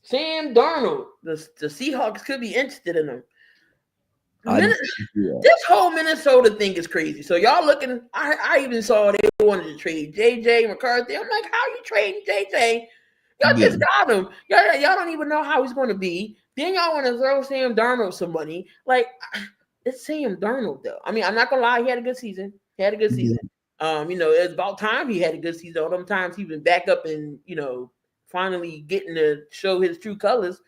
Speaker 3: Sam Darnold, the Seahawks could be interested in him. This whole Minnesota thing is crazy. So y'all looking, I even saw they wanted to trade JJ McCarthy. I'm like, how you trading JJ? Y'all just got him. Y'all don't even know how he's going to be. Then y'all want to throw Sam Darnold some money. Like, it's Sam Darnold, though. I mean, I'm not going to lie. He had a good season. You know, it's about time he had a good season. All them times he's been back up and, you know, finally getting to show his true colors.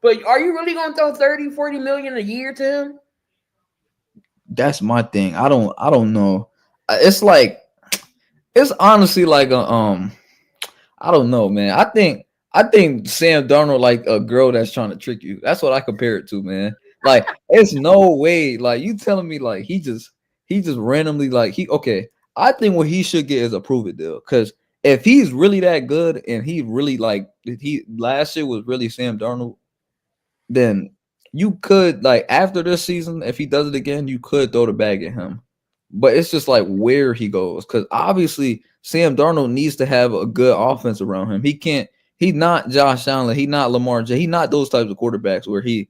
Speaker 3: But are you really going to throw 30, 40 million a year to him?
Speaker 4: That's my thing. I don't know. It's like, it's honestly like a I don't know, man. I think Sam Darnold like a girl that's trying to trick you. That's what I compare it to, man. Like, it's no way. Like, you telling me like he just randomly like okay. I think what he should get is a prove it deal. Because if he's really that good and he really like he last year was really Sam Darnold, then you could, like, after this season, if he does it again, you could throw the bag at him. But it's just like where he goes, because obviously Sam Darnold needs to have a good offense around him. He's not Josh Allen, he's not Lamar Jackson, he's not those types of quarterbacks where he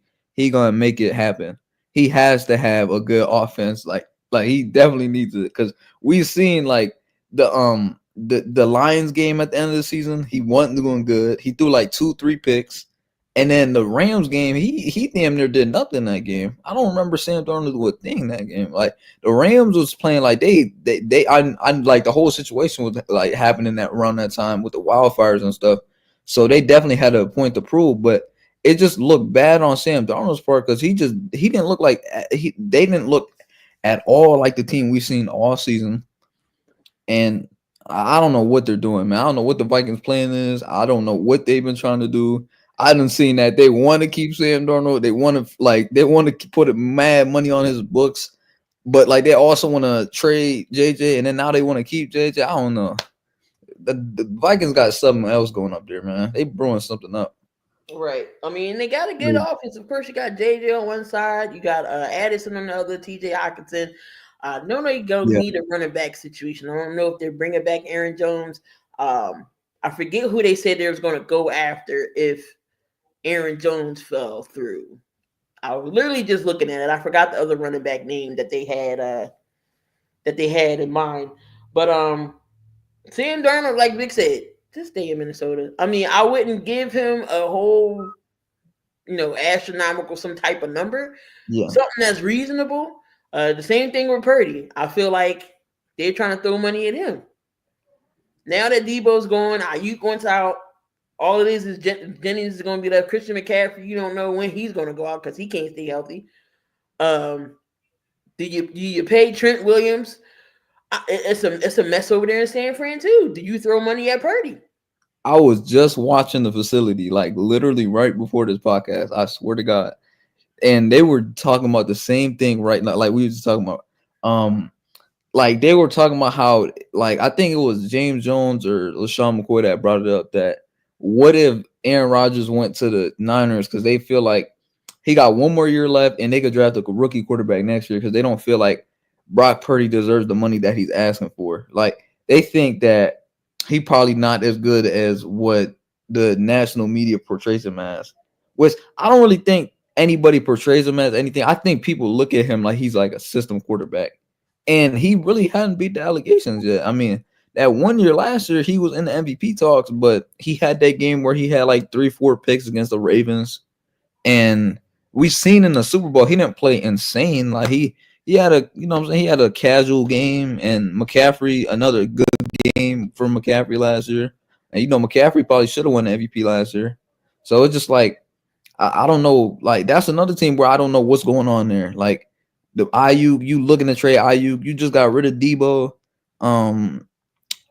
Speaker 4: gonna make it happen. He has to have a good offense, like he definitely needs it, because we've seen like the Lions game at the end of the season, he wasn't doing good. He threw like 2-3 picks. And then the Rams game, he damn near did nothing that game. I don't remember Sam Darnold do a thing that game. Like, the Rams was playing like I like the whole situation was like happening around that time with the wildfires and stuff. So they definitely had a point to prove, but it just looked bad on Sam Darnold's part because he didn't look like they didn't look at all like the team we've seen all season. And I don't know what they're doing, man. I don't know what the Vikings plan is. I don't know what they've been trying to do. I done seen that they want to keep Sam Darnold. They want to put mad money on his books, but like they also want to trade JJ, and then now they want to keep JJ. I don't know. the Vikings got something else going up there, man. They brewing something up.
Speaker 3: Right. I mean, they got a good offense. Of course, you got JJ on one side, you got Addison on the other, TJ Hockenson. No, you don't need a running back situation. I don't know if they're bringing back Aaron Jones. I forget who they said they was going to go after if Aaron Jones fell through. I was literally just looking at it. I forgot the other running back name that they had in mind. But Sam Darnold, like Vic said, just stay in Minnesota. I mean, I wouldn't give him a whole, astronomical some type of number. Yeah. Something that's reasonable. The same thing with Purdy. I feel like they're trying to throw money at him. Now that Debo's going, Ayuk went out. All it is Jennings is going to be left. Christian McCaffrey, you don't know when he's going to go out because he can't stay healthy. Do you pay Trent Williams? It's a mess over there in San Fran too. Do you throw money at Purdy?
Speaker 4: I was just watching the facility, like literally right before this podcast. I swear to God, and they were talking about the same thing right now. Like we were just talking about, like they were talking about how, like I think it was James Jones or LaShawn McCoy that brought it up that what if Aaron Rodgers went to the Niners because they feel like he got one more year left and they could draft a rookie quarterback next year because they don't feel like Brock Purdy deserves the money that he's asking for. Like they think that he probably not as good as what the national media portrays him as, which I don't really think anybody portrays him as anything. I think people look at him like he's like a system quarterback, and he really hadn't beat the allegations yet. I mean, that 1 year last year, he was in the MVP talks, but he had that game where he had like 3-4 picks against the Ravens. And we seen in the Super Bowl, he didn't play insane. Like he had a, he had a casual game, and McCaffrey, another good game for McCaffrey last year. And McCaffrey probably should have won the MVP last year. So it's just like, I don't know. Like that's another team where I don't know what's going on there. Like the IU, you looking to trade IU, you just got rid of Debo.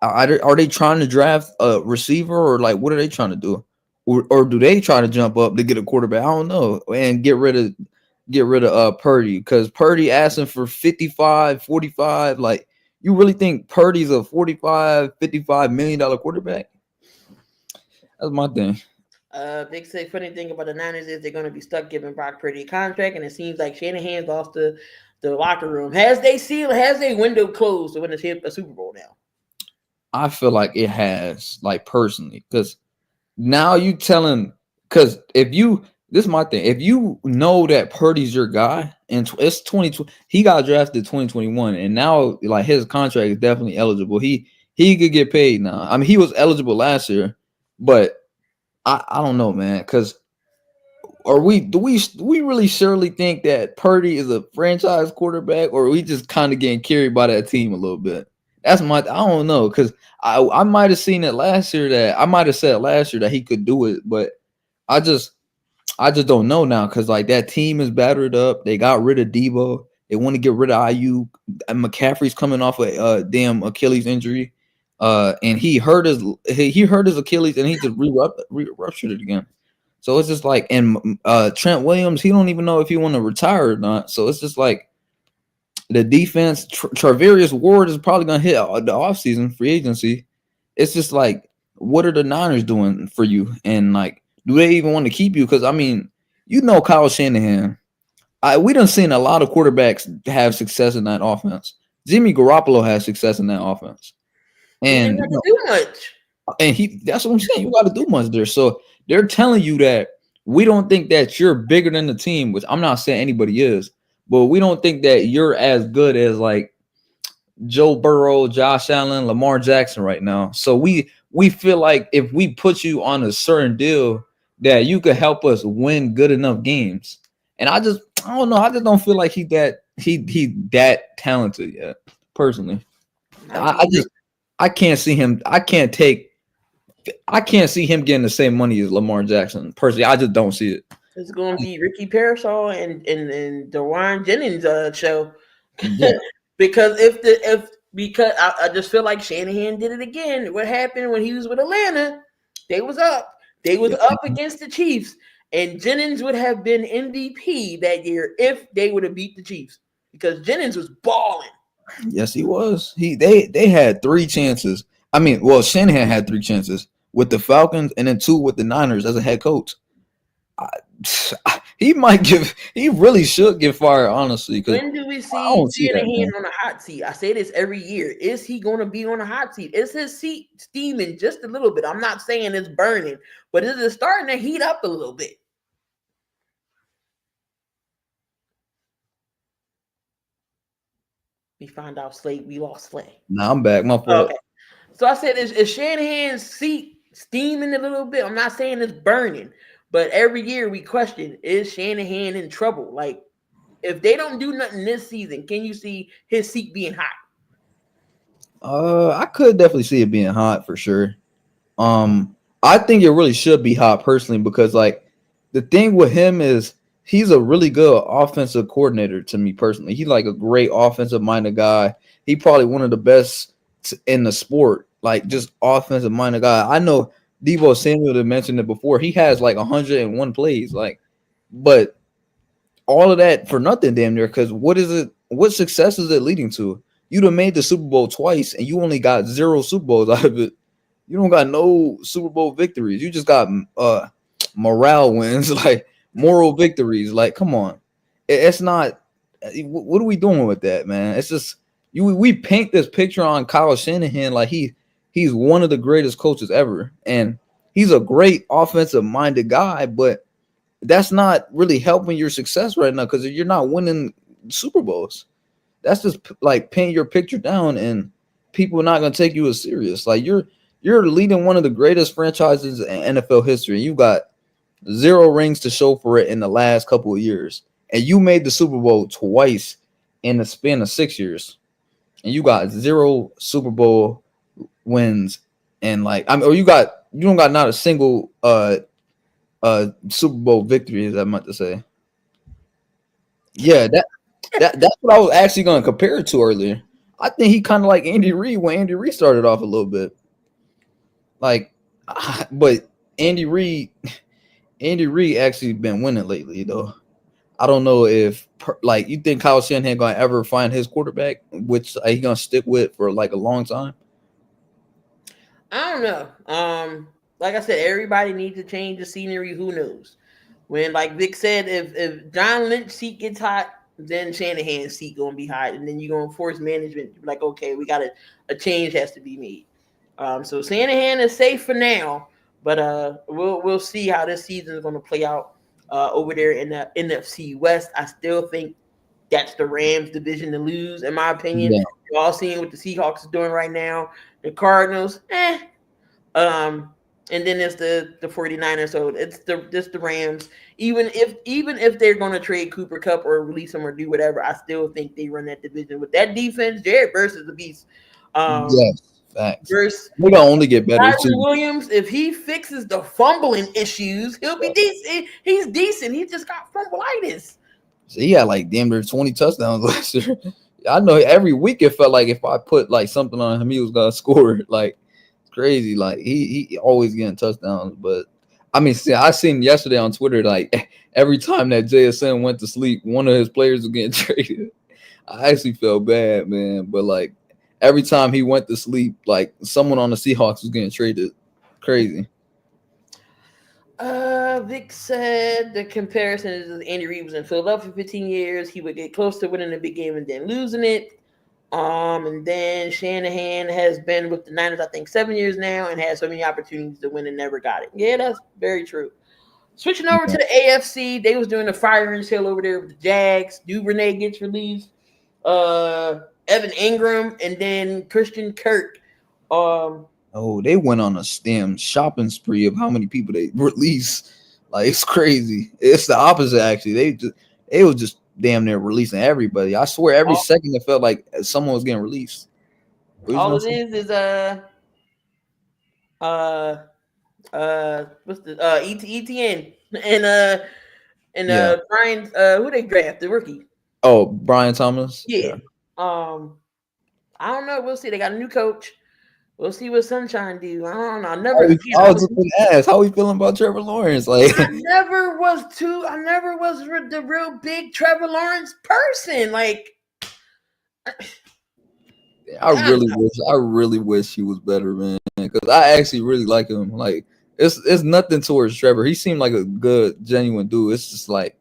Speaker 4: Are they trying to draft a receiver, or like what are they trying to do, or do they try to jump up to get a quarterback? I don't know, and get rid of Purdy because Purdy asking for 55, 45. Like you really think Purdy's a 45, $55 million quarterback? That's my thing.
Speaker 3: They say funny thing about the Niners is they're going to be stuck giving Brock Purdy a contract, and it seems like Shanahan's lost the locker room. Has they window closed to win a Super Bowl now?
Speaker 4: I feel like it has, like personally, because now you telling, because this is my thing. If you know that Purdy's your guy, and it's 2020, he got drafted 2021, and now like his contract is definitely eligible. He could get paid now. I mean, he was eligible last year, but I don't know, man, because do we really surely think that Purdy is a franchise quarterback, or are we just kind of getting carried by that team a little bit? I don't know, because I might have seen it last year that I might have said last year that he could do it, but I just don't know now, because like that team is battered up. They got rid of Debo. They want to get rid of IU. And McCaffrey's coming off a damn Achilles injury, and he hurt his Achilles, and he just ruptured it again. So it's just like, and Trent Williams, he don't even know if he want to retire or not. So it's just like the defense. Travarius Ward is probably gonna hit the offseason free agency. It's just like, what are the Niners doing for you? And like, do they even want to keep you? Because I mean, Kyle Shanahan. We done seen a lot of quarterbacks have success in that offense. Jimmy Garoppolo has success in that offense, and
Speaker 3: he didn't have to do much.
Speaker 4: And that's what I'm saying. You got to do much there. So they're telling you that we don't think that you're bigger than the team, which I'm not saying anybody is, but we don't think that you're as good as like Joe Burrow, Josh Allen, Lamar Jackson right now. So we feel like if we put you on a certain deal that you could help us win good enough games. And I don't know. I just don't feel like he that talented yet. Personally, I can't see him. I can't see him getting the same money as Lamar Jackson. Personally, I just don't see it.
Speaker 3: It's going to be Ricky Parasol and Dewan Jennings show. Yeah. because I just feel like Shanahan did it again. What happened when he was with Atlanta? They was up. They was up against the Chiefs, and Jennings would have been MVP that year if they would have beat the Chiefs, because Jennings was balling.
Speaker 4: Yes, he was. They had 3 chances. I mean, well, Shanahan had 3 chances with the Falcons and then 2 with the Niners as a head coach. He really should get fired, honestly. Because
Speaker 3: when do we
Speaker 4: I
Speaker 3: see
Speaker 4: don't see that,
Speaker 3: Shanahan
Speaker 4: man.
Speaker 3: on a hot seat? I say this every year. Is he going to be on a hot seat? Is his seat steaming just a little bit? I'm not saying it's burning, but is it starting to heat up a little bit? We find out Slade. We lost Slade.
Speaker 4: Nah, I'm back. My fault.
Speaker 3: Okay. So I said, is Shanahan's seat steaming a little bit? I'm not saying it's burning, but every year we question, is Shanahan in trouble? Like, if they don't do nothing this season, can you see his seat being hot?
Speaker 4: I could definitely see it being hot for sure. I think it really should be hot personally because like the thing with him is he's a really good offensive coordinator to me personally. He's like a great offensive minded guy. He probably one of the best in the sport, like just offensive minded guy. I know Deebo Samuel had mentioned it before. He has like 101 plays, like, but all of that for nothing, damn near. Because what is it? What success is it leading to? You'd have made the Super Bowl twice, and you only got 0 Super Bowls out of it. You don't got no Super Bowl victories. You just got morale wins, like moral victories. Like, come on, it's not. What are we doing with that, man? It's just we paint this picture on Kyle Shanahan like he's one of the greatest coaches ever, and he's a great offensive minded guy, but that's not really helping your success right now because you're not winning Super Bowls. That's just like paint your picture down, and people are not gonna take you as serious. Like you're leading one of the greatest franchises in NFL history. You got 0 rings to show for it in the last couple of years, and you made the Super Bowl twice in the span of 6 years, and you got 0 Super Bowl wins, and like I mean, or you don't got not a single Super Bowl victory, as I meant to say. Yeah, that's what I was actually going to compare it to earlier. I think he kind of like Andy Reid when Andy Reid started off a little bit. Like, but Andy Reid actually been winning lately, though. I don't know if like you think Kyle Shanahan gonna ever find his quarterback, which he gonna stick with for like a long time.
Speaker 3: I don't know. Like I said, everybody needs to change the scenery. Who knows? When, like Vic said, if John Lynch's seat gets hot, then Shanahan's seat gonna be hot, and then you're gonna force management to be like, okay, we got a change has to be made. So Shanahan is safe for now, but we'll see how this season is gonna play out over there in the NFC West. I still think that's the Rams division to lose, in my opinion.
Speaker 4: Yeah.
Speaker 3: You're all seeing what the Seahawks are doing right now. The Cardinals, and then it's the 49ers. So it's the Rams. Even if they're going to trade Cooper Kupp or release him or do whatever, I still think they run that division with that defense. Jared versus the beast.
Speaker 4: Yes, facts.
Speaker 3: Versus
Speaker 4: We're gonna only get better
Speaker 3: Kyrie
Speaker 4: too.
Speaker 3: Williams, if he fixes the fumbling issues, he'll be decent. He's decent. He just got fumbleitis.
Speaker 4: So he had like damn near 20 touchdowns last year. I know every week it felt like if I put like something on him, he was gonna score. Like it's crazy. Like he always getting touchdowns. But I mean, see, I seen yesterday on Twitter like every time that JSN went to sleep, one of his players was getting traded. I actually felt bad, man. But like every time he went to sleep, like someone on the Seahawks was getting traded. Crazy.
Speaker 3: Vic said the comparison is Andy Reid was in Philadelphia 15 years. He would get close to winning a big game and then losing it. And then Shanahan has been with the Niners, I think, 7 years now and had so many opportunities to win and never got it. Yeah, that's very true. Switching over to the AFC, they was doing the firing sale over there with the Jags. Duvernay gets released. Evan Ingram and then Christian Kirk.
Speaker 4: Oh, they went on a damn shopping spree of how many people they release. Like it's crazy. It's the opposite actually. They was just damn near releasing everybody. I swear every second it felt like someone was getting released.
Speaker 3: All it is what's the ETN and
Speaker 4: yeah.
Speaker 3: Brian who they draft the rookie.
Speaker 4: Oh, Brian Thomas.
Speaker 3: Yeah. I don't know. We'll see. They got a new coach. We'll see what Sunshine do. I don't know. I was
Speaker 4: just gonna ask, how we feeling about Trevor Lawrence? Like
Speaker 3: I never was the real big Trevor Lawrence person. Like
Speaker 4: I really wish he was better, man. Because I actually really like him. Like it's nothing towards Trevor. He seemed like a good, genuine dude. It's just like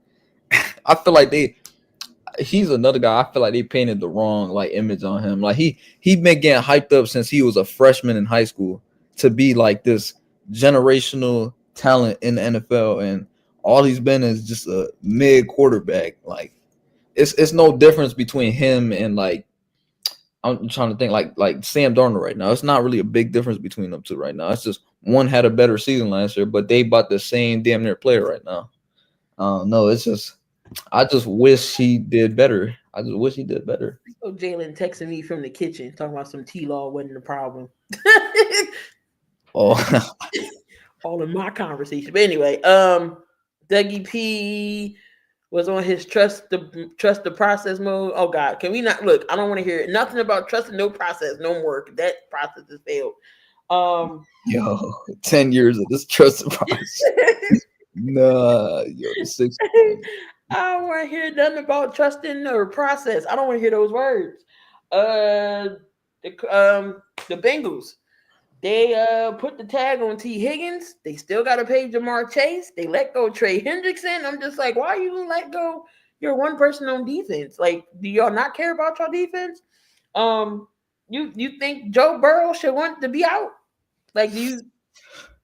Speaker 4: I feel like he's another guy. I feel like they painted the wrong like image on him. Like he been getting hyped up since he was a freshman in high school to be like this generational talent in the NFL, and all he's been is just a mid quarterback. Like it's no difference between him and like I'm trying to think like Sam Darnold right now. It's not really a big difference between them two right now. It's just one had a better season last year, but they bought the same damn near player right now. No, it's just I just wish he did better. I just wish he did better.
Speaker 3: So Jalen texting me from the kitchen talking about some T-Law wasn't the problem.
Speaker 4: Oh,
Speaker 3: All in my conversation. But anyway, Dougie P was on his trust the process mode. Oh God, can we not look? I don't want to hear nothing about trusting no process no more. That process has failed.
Speaker 4: yo, 10 years of this trust process. Nah, yo, 6.
Speaker 3: I don't want to hear nothing about trusting or process. I don't want to hear those words. The Bengals, they put the tag on T. Higgins. They still got to pay Jamar Chase. They let go Trey Hendrickson. I'm just like, why you let go your one person on defense? Like, do y'all not care about your defense? You think Joe Burrow should want to be out? Like, you?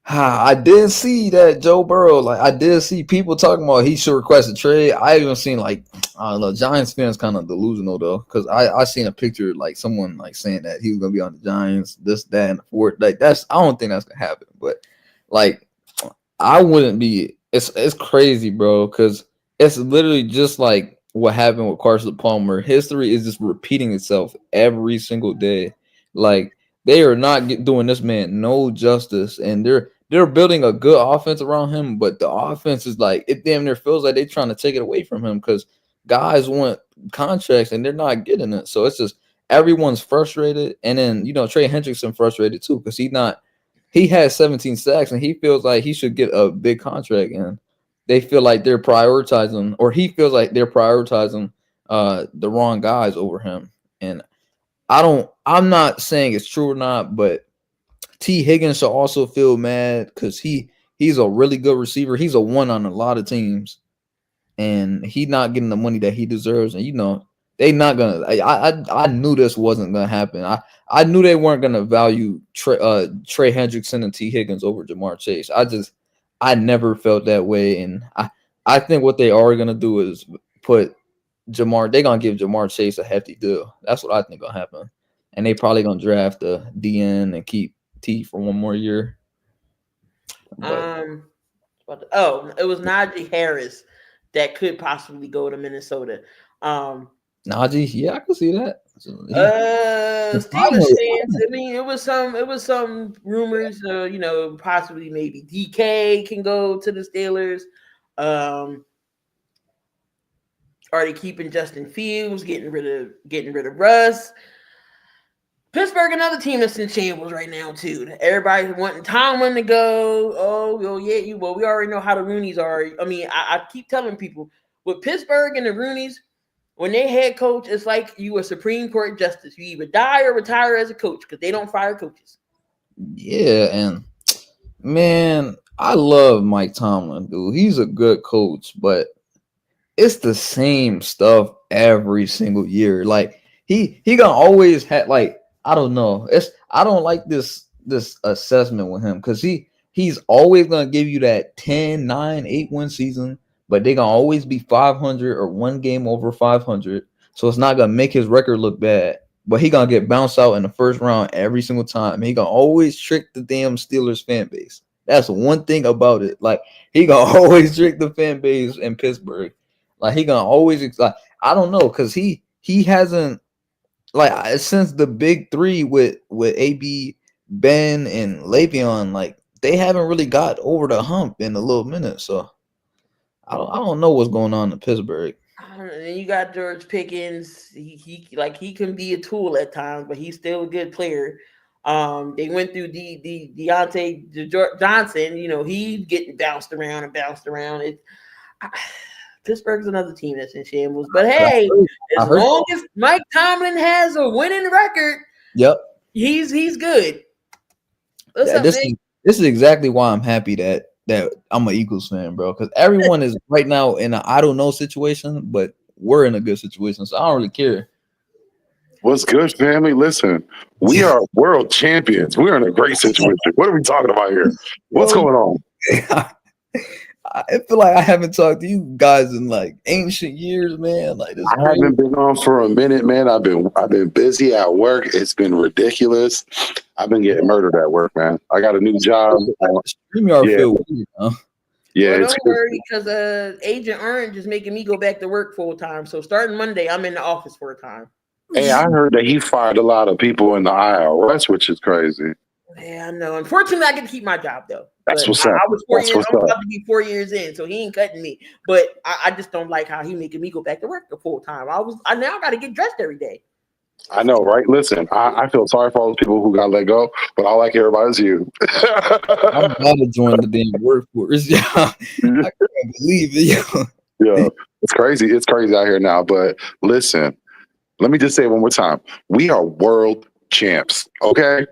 Speaker 4: I did see that Joe Burrow. Like I did see people talking about he should request a trade. I even seen like I don't know, Giants fans kind of delusional though, because I seen a picture like someone like saying that he was gonna be on the Giants, this, that, and the fourth. Like I don't think that's gonna happen. But like I wouldn't be. It's crazy, bro, because it's literally just like what happened with Carson Palmer. History is just repeating itself every single day. Like. They are not doing this man no justice, and they're building a good offense around him, but the offense is like it damn near feels like they're trying to take it away from him because guys want contracts and they're not getting it. So it's just everyone's frustrated, and then Trey Hendrickson frustrated too because he has 17 sacks and he feels like he should get a big contract, and they feel like they're prioritizing, or he feels like they're prioritizing the wrong guys over him, and I'm not saying it's true or not, but T. Higgins should also feel mad because he's a really good receiver. He's a one on a lot of teams, and he's not getting the money that he deserves. And they not gonna. I knew this wasn't gonna happen. I knew they weren't gonna value Trey Hendrickson and T. Higgins over Jamar Chase. I never felt that way, and I think what they are gonna do is put Jamar, they're gonna give Jamar Chase a hefty deal. That's what I think gonna happen. And they probably gonna draft a DN and keep T for one more year.
Speaker 3: It was Najee Harris that could possibly go to Minnesota.
Speaker 4: Najee, yeah, I can see that.
Speaker 3: Steelers fans. I mean, it was some rumors. Possibly maybe DK can go to the Steelers. Are they keeping Justin Fields? Getting rid of Russ? Pittsburgh, another team that's in shambles right now too. Everybody's wanting Tomlin to go. Oh, well, yeah, we already know how the Roonies are. I mean, I keep telling people with Pittsburgh and the Roonies, when they head coach, it's like you a Supreme Court justice. You either die or retire as a coach because they don't fire coaches.
Speaker 4: Yeah, and man, I love Mike Tomlin, dude. He's a good coach, but it's the same stuff every single year. Like he gonna always have like. I don't know. I don't like this assessment with him because he's always gonna give you that 10, 9, 8 win season, but they're gonna always be 500 or one game over 500. So it's not gonna make his record look bad. But he gonna get bounced out in the first round every single time. He gonna always trick the damn Steelers fan base. That's one thing about it. Like he gonna always trick the fan base in Pittsburgh. Like he gonna always like I don't know because he hasn't. Like since the big three with AB, Ben, and Le'Veon, like they haven't really got over the hump in a little minute. So I don't know what's going on in Pittsburgh.
Speaker 3: And then you got George Pickens. He can be a tool at times, but he's still a good player. They went through Donte Johnson. He's getting bounced around. Pittsburgh's another team that's in shambles. But hey, as long as Mike Tomlin has a winning record,
Speaker 4: Yep.
Speaker 3: He's good. What's up,
Speaker 4: This
Speaker 3: Nick?
Speaker 4: is exactly why I'm happy that I'm an Eagles fan, bro. Because everyone is right now in an I don't know situation, but we're in a good situation, so I don't really care.
Speaker 1: What's good, family? Listen, we are world champions. We're in a great situation. What are we talking about here? What's going on?
Speaker 4: I feel like I haven't talked to you guys in like ancient years, man. Like this.
Speaker 1: I haven't been on for a minute, man. I've been busy at work. It's been ridiculous. I've been getting murdered at work, man. I got a new job.
Speaker 4: StreamYard
Speaker 1: Yeah.
Speaker 4: feel weird, huh?
Speaker 1: Yeah,
Speaker 3: Well,
Speaker 1: it's
Speaker 3: don't worry, because Agent Orange is making me go back to work full time. So starting Monday, I'm in the office full time.
Speaker 1: Hey, I heard that he fired a lot of people in the IRS, which is crazy.
Speaker 3: Yeah, I know. Unfortunately, I get to keep my job though.
Speaker 1: That's
Speaker 3: But
Speaker 1: what's up.
Speaker 3: I was 4
Speaker 1: That's
Speaker 3: years.
Speaker 1: what's
Speaker 3: I'm
Speaker 1: up.
Speaker 3: about to be 4 years in, so he ain't cutting me. But I just don't like how he making me go back to work the full time. I now got to get dressed every day.
Speaker 1: I know, right? Listen, I feel sorry for all those people who got let go, but all I care about is you.
Speaker 4: I'm about to join the damn workforce. Yeah, I can't believe it.
Speaker 1: Yeah, it's crazy. It's crazy out here now. But listen, let me just say it one more time. We are world champs, okay?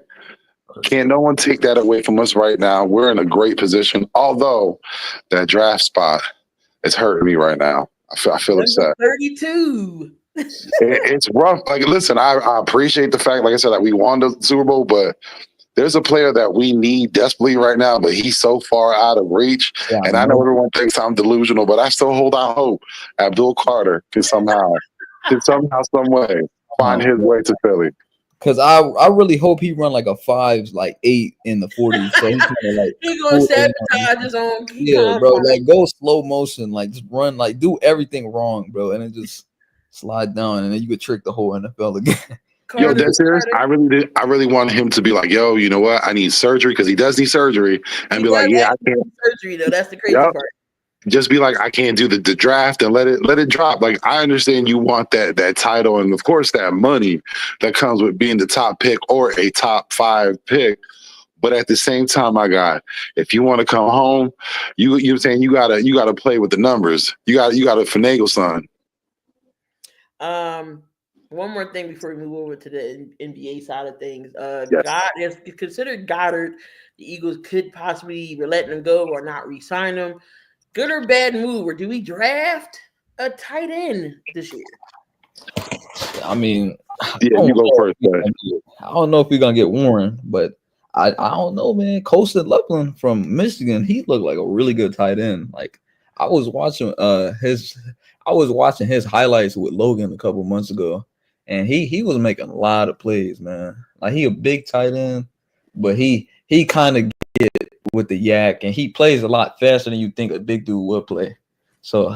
Speaker 1: Can't no one take that away from us right now. We're in a great position, although that draft spot is hurting me right now. I feel upset.
Speaker 3: 32.
Speaker 1: It's rough. Like, listen, I appreciate the fact, like I said, that we won the Super Bowl, but there's a player that we need desperately right now, but he's so far out of reach.
Speaker 4: Yeah,
Speaker 1: and I know everyone thinks I'm delusional, but I still hold out hope. Abdul Carter can somehow, some way, find his way to Philly.
Speaker 4: Because I really hope he run like a 5s, like 8 in the 40s. So he can like
Speaker 3: He gonna sabotage his own.
Speaker 4: Yeah, bro. Like go slow motion, like just run, like do everything wrong, bro, and then just slide down, and then you could trick the whole NFL again.
Speaker 1: Yo, that's serious. I really want him to be like, yo, you know what? I need surgery because he does need surgery, and be like, yeah, I can't.
Speaker 3: Surgery though. That's the crazy part.
Speaker 1: Just be like, I can't do the draft and let it drop. Like, I understand you want that title and of course that money that comes with being the top pick or a top 5 pick. But at the same time, my God, if you want to come home, you're saying you gotta play with the numbers. You gotta finagle, son.
Speaker 3: One more thing before we move over to the NBA side of things.
Speaker 1: Yes.
Speaker 3: God is considered Goddard. The Eagles could possibly let him go or not re-sign him. Good or bad move, or do we draft a tight end this year?
Speaker 4: I mean,
Speaker 1: yeah, you go first.
Speaker 4: I don't know if we're gonna get Warren, but I don't know, man. Colston Loveland from Michigan, he looked like a really good tight end. Like I was watching his highlights with Logan a couple months ago, and he was making a lot of plays, man. Like he a big tight end, but he kind of get with the yak, and he plays a lot faster than you think a big dude will play. So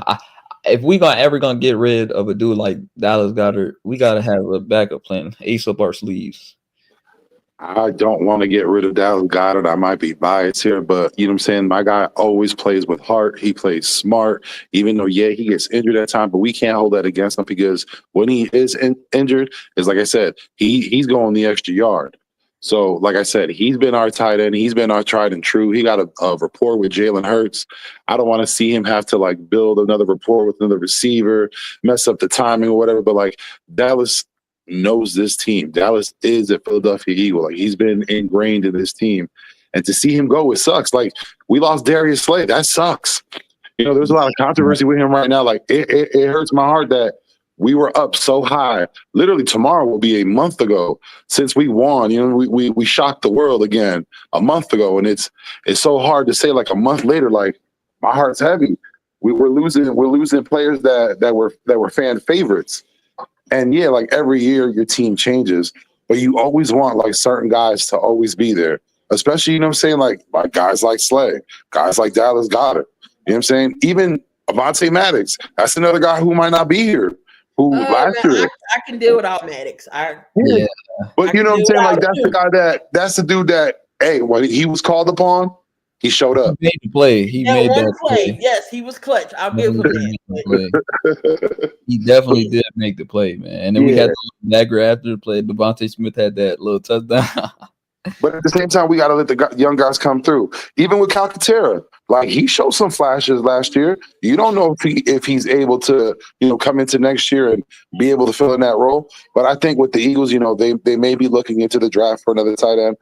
Speaker 4: if we ever gonna get rid of a dude like Dallas Goedert, we gotta have a backup plan, ace up our sleeves.
Speaker 1: I don't want to get rid of Dallas Goedert. I might be biased here, but you know what I'm saying? My guy always plays with heart. He plays smart, even though, yeah, he gets injured at times, but we can't hold that against him because when he is injured, is like I said, he's going the extra yard. So, like I said, he's been our tight end. He's been our tried and true. He got a rapport with Jalen Hurts. I don't want to see him have to like build another rapport with another receiver, mess up the timing or whatever. But like Dallas knows this team. Dallas is a Philadelphia Eagle. Like he's been ingrained in this team. And to see him go, it sucks. Like we lost Darius Slay. That sucks. You know, there's a lot of controversy with him right now. Like it hurts my heart that we were up so high. Literally tomorrow will be a month ago since we won. You know, we shocked the world again a month ago. And it's so hard to say like a month later, like my heart's heavy. We're losing players that were fan favorites. And yeah, like every year your team changes, but you always want like certain guys to always be there. Especially, you know what I'm saying, like guys like Slay, guys like Dallas Goedert. You know what I'm saying? Even Avonte Maddox, that's another guy who might not be here. Who last year
Speaker 3: I can deal without Maddox.
Speaker 1: Yeah. But you know what I'm saying? Like that's the guy that's the dude that, hey, when he was called upon, he showed up.
Speaker 4: He made the play. He made that play.
Speaker 3: Yes, he was clutch. I'll give him that.
Speaker 4: He definitely did make the play, man. And then we had the dagger after the play. Devontae Smith had that little touchdown.
Speaker 1: But at the same time, we got to let the young guys come through. Even with Calcaterra, like he showed some flashes last year. You don't know if he's able to, come into next year and be able to fill in that role. But I think with the Eagles, they may be looking into the draft for another tight end.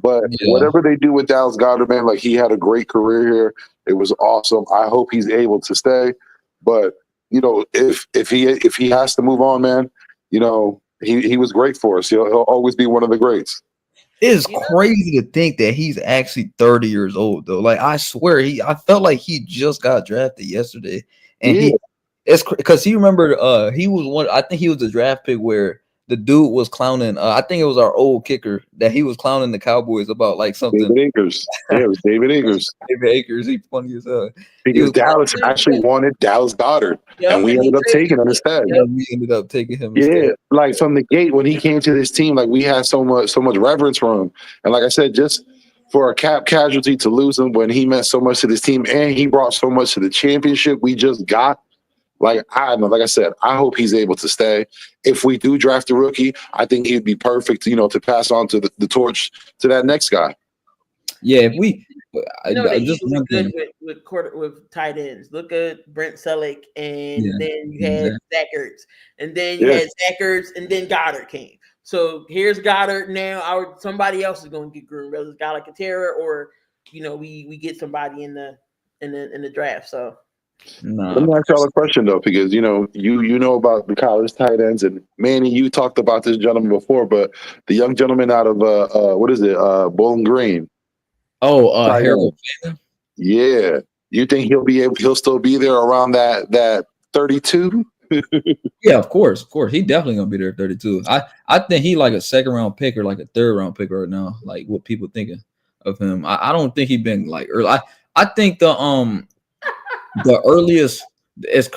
Speaker 1: But whatever they do with Dallas Goedert, man, like he had a great career here. It was awesome. I hope he's able to stay. But if he has to move on, man, he was great for us. He'll always be one of the greats.
Speaker 4: It's crazy to think that he's actually 30 years old, though. Like, I swear, I felt like he just got drafted yesterday. And it's because he remembered he was one, I think he was the draft pick where the dude was clowning. I think it was our old kicker that he was clowning the Cowboys about like something.
Speaker 1: David Akers. Yeah, it was David Akers.
Speaker 4: David Akers, he's funny as hell.
Speaker 1: Because Dallas actually wanted Dallas Goedert, and we ended up taking him instead.
Speaker 4: Yeah, we ended up taking him.
Speaker 1: Yeah, like from the gate when he came to this team, like we had so much reverence for him, and like I said, just for a cap casualty to lose him when he meant so much to this team and he brought so much to the championship we just got. Like I said, I hope he's able to stay. If we do draft a rookie, I think he'd be perfect, to pass on to the torch to that next guy.
Speaker 4: Yeah, if we,
Speaker 3: just good with tight ends. Look at Brent Selleck, and then you had Zach Ertz, and then you had Zach Ertz, and then Goddard came. So here's Goddard now. Somebody else is going to get groomed, whether it's Calcaterra or we get somebody in the draft. So.
Speaker 1: Let me ask y'all a question though, because you know about the college tight ends, and Manny, you talked about this gentleman before, but the young gentleman out of Bowling Green.
Speaker 4: Oh, Harold.
Speaker 1: Yeah, you think he'll still be there around that 32?
Speaker 4: Yeah, of course. He definitely gonna be there at 32. I think he like a second round pick or like a third round pick right now. Like what people thinking of him. I don't think he been like early. I think the earliest is,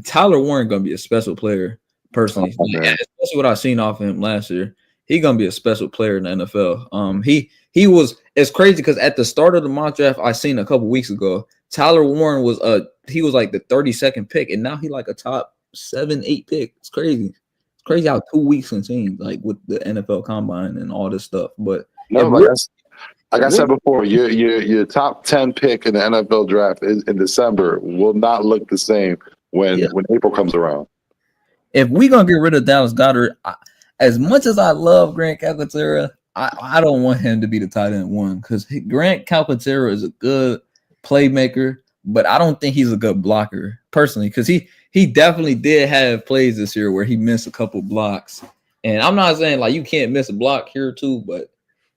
Speaker 4: Tyler Warren gonna be a special player personally, especially what I seen off of him last year. He gonna be a special player in the NFL. He was, it's crazy because at the start of the mock draft I seen a couple weeks ago, Tyler Warren was he was like the 32nd pick, and now he like a top 7-8 pick. It's crazy. It's crazy how 2 weeks can change, like with the NFL Combine and all this stuff. But
Speaker 1: like I said before, your top 10 pick in the NFL draft in December will not look the same when April comes around.
Speaker 4: If we're going to get rid of Dallas Goedert, as much as I love Grant Calcaterra, I don't want him to be the tight end one, because Grant Calcaterra is a good playmaker, but I don't think he's a good blocker personally, because he definitely did have plays this year where he missed a couple blocks. And I'm not saying like you can't miss a block here too, but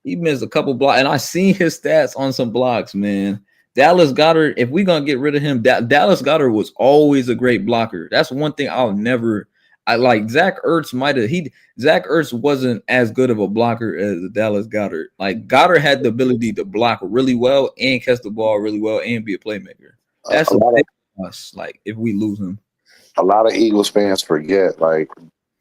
Speaker 4: he missed a couple blocks, and I seen his stats on some blocks, man. Dallas Goedert, if we're going to get rid of him, Dallas Goedert was always a great blocker. That's one thing I like. Zach Ertz wasn't as good of a blocker as Dallas Goedert. Like, Goddard had the ability to block really well and catch the ball really well and be a playmaker. That's a big plus, like, if we lose him.
Speaker 1: A lot of Eagles fans forget, like,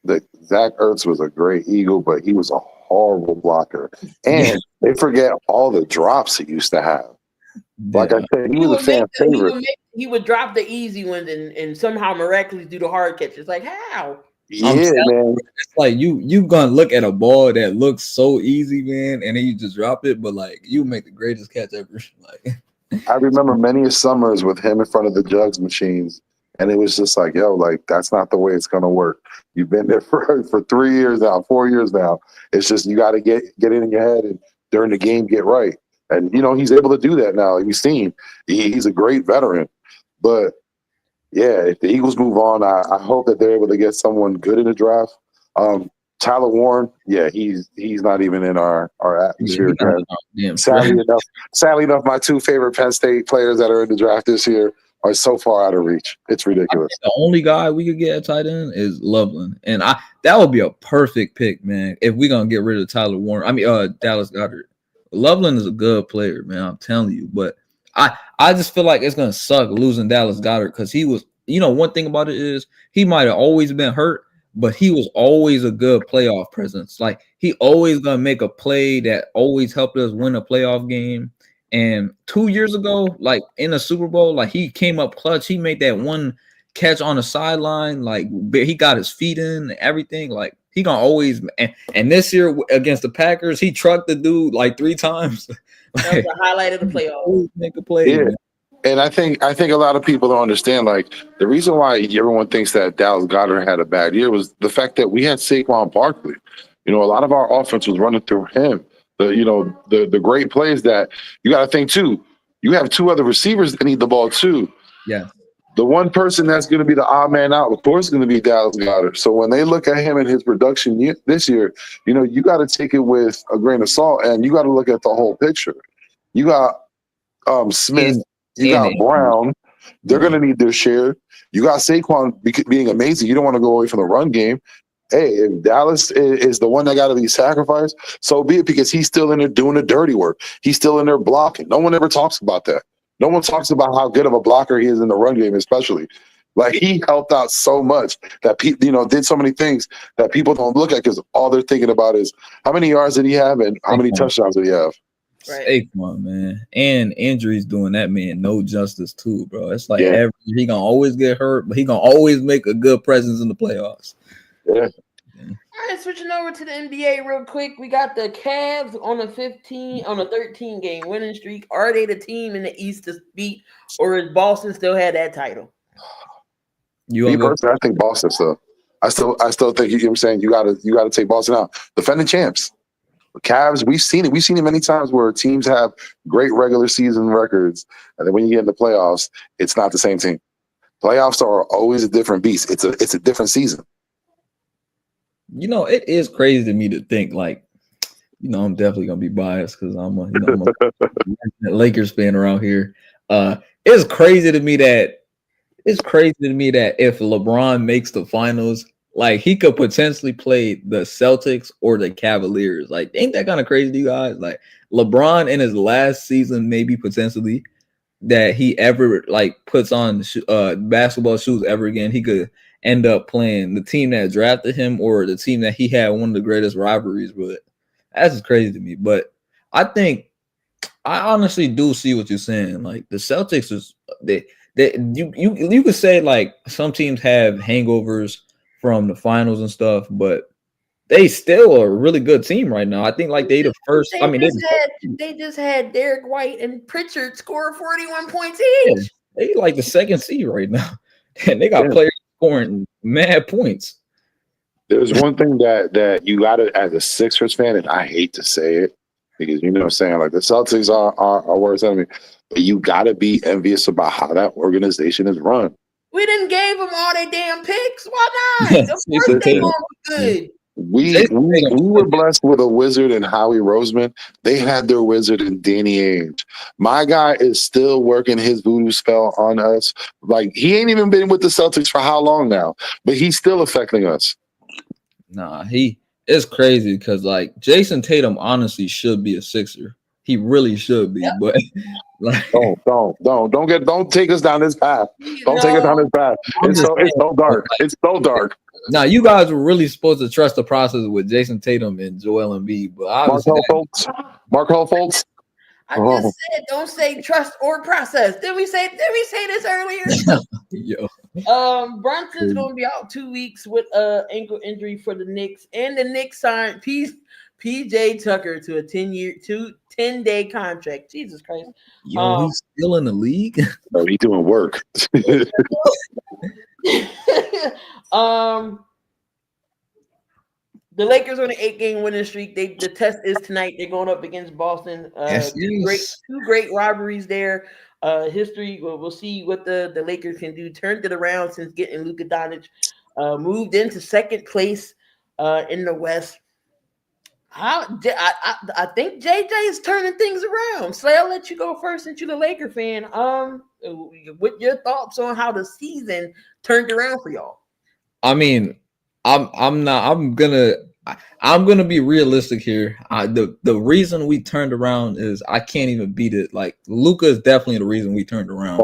Speaker 1: that Zach Ertz was a great Eagle, but he was a horrible blocker. And they forget all the drops he used to have. Like I said, he was a fan favorite.
Speaker 3: He would drop the easy ones and somehow miraculously do the hard catches. Like, how?
Speaker 1: Yeah, man.
Speaker 4: It's like you gonna look at a ball that looks so easy, man, and then you just drop it, but like you make the greatest catch ever. Like,
Speaker 1: I remember many summers with him in front of the jugs machines, and it was just like, yo, like that's not the way it's gonna work. You've been there for 3 years now, 4 years now. It's just you got to get it in your head and during the game get right. And he's able to do that now. Like we've seen, he's a great veteran. But yeah, if the Eagles move on, I hope that they're able to get someone good in the draft. Tyler Warren, yeah, he's not even in our atmosphere. Sadly enough, my two favorite Penn State players that are in the draft this year are so far out of reach. It's ridiculous.
Speaker 4: The only guy we could get at tight end is Loveland, and that would be a perfect pick, man. If we're gonna get rid of Tyler Warren, Dallas Goedert. Loveland is a good player, man. I'm telling you, but I just feel like it's gonna suck losing Dallas Goedert because he was, one thing about it is he might have always been hurt, but he was always a good playoff presence. Like he always gonna make a play that always helped us win a playoff game. And 2 years ago, like in the Super Bowl, like he came up clutch. He made that one catch on the sideline, like he got his feet in and everything. Like He gonna always and this year against the Packers, he trucked the dude like 3 times.
Speaker 3: That was the highlight of the playoffs.
Speaker 4: Always make a play.
Speaker 1: Yeah.
Speaker 4: Man.
Speaker 1: And I think a lot of people don't understand, like, the reason why everyone thinks that Dallas Goedert had a bad year was the fact that we had Saquon Barkley. You know, a lot of our offense was running through him. The great plays that you got to think too. You have 2 other receivers that need the ball too.
Speaker 4: Yeah.
Speaker 1: The one person that's going to be the odd man out, of course, is going to be Dallas Goedert. So when they look at him and his production this year, you know, you got to take it with a grain of salt, and you got to look at the whole picture. You got Smith, you got Brown. They're going to need their share. You got Saquon being amazing. You don't want to go away from the run game. Hey, if Dallas is the one that got to be sacrificed, so be it, because he's still in there doing the dirty work. He's still in there blocking. No one ever talks about that. No one talks about how good of a blocker he is in the run game, especially. Like, he helped out so much that people, you know, did so many things that people don't look at, because all they're thinking about is how many yards did he have and how many touchdowns did he have.
Speaker 3: Right.
Speaker 4: Saquon, man, and injuries doing that man no justice too, bro. It's like he gonna always get hurt, but he gonna always make a good presence in the playoffs.
Speaker 1: Yeah.
Speaker 3: All right, switching over to the NBA real quick. We got the Cavs on a 13 game winning streak. Are they the team in the East to beat, or is Boston still had that title?
Speaker 1: Me personally, I think Boston still. I still think, you know what I'm saying, you gotta take Boston out. Defending champs. The Cavs, we've seen it. We've seen it many times where teams have great regular season records, and then when you get in the playoffs, it's not the same team. Playoffs are always a different beast. It's a different season.
Speaker 4: You know, it is crazy to me to think, like, you know, I'm definitely gonna be biased because I'm a Lakers fan around here. It's crazy to me that if LeBron makes the finals, like, he could potentially play the Celtics or the Cavaliers. Like, ain't that kind of crazy to you guys? Like, LeBron in his last season, maybe potentially, that he ever like puts on basketball shoes ever again, he could end up playing the team that drafted him or the team that he had one of the greatest rivalries with. That's just crazy to me. But I honestly do see what you're saying. Like, the Celtics is you could say, like, some teams have hangovers from the finals and stuff, but they still are a really good team right now. I think, like, they the first.
Speaker 3: They just had Derek White and Pritchard score 41 points each.
Speaker 4: They like the second seed right now, and they got players scoring mad points.
Speaker 1: There's one thing that you got to, as a Sixers fan, and I hate to say it because, you know what I'm saying, like, the Celtics are worst enemy, but you got to be envious about how that organization is run.
Speaker 3: We didn't give them all their damn picks. Why not? Of course they gonna be good.
Speaker 1: We were blessed with a wizard in Howie Roseman. They had their wizard in Danny Ainge. My guy is still working his voodoo spell on us. Like, he ain't even been with the Celtics for how long now, but he's still affecting us.
Speaker 4: Nah, it's crazy because, like, Jason Tatum honestly should be a Sixer. He really should be, but like,
Speaker 1: don't take us down this path. Don't take us down this path. It's so dark. It's so dark.
Speaker 4: Now, you guys were really supposed to trust the process with Jason Tatum and Joel Embiid, but obviously
Speaker 1: Markelle Fultz.
Speaker 3: I just said, don't say trust or process. Did we say this earlier?
Speaker 4: Yo.
Speaker 3: Brunson's gonna be out 2 weeks with ankle injury for the Knicks, and the Knicks signed PJ Tucker to a 10-day contract. Jesus Christ.
Speaker 4: Yo, he's still in the league?
Speaker 1: No, he's doing work.
Speaker 3: The Lakers on an 8-game winning streak. The test is tonight. They're going up against Boston. Two great rivalries there. History. We'll see what the Lakers can do. Turned it around since getting Luka Doncic. Moved into second place in the West. I think JJ is turning things around. So I'll let you go first since you're the Laker fan. What your thoughts on how the season turned around for y'all?
Speaker 4: I mean, I'm gonna be realistic here. The reason we turned around is I can't even beat it. Like, Luka is definitely the reason we turned around.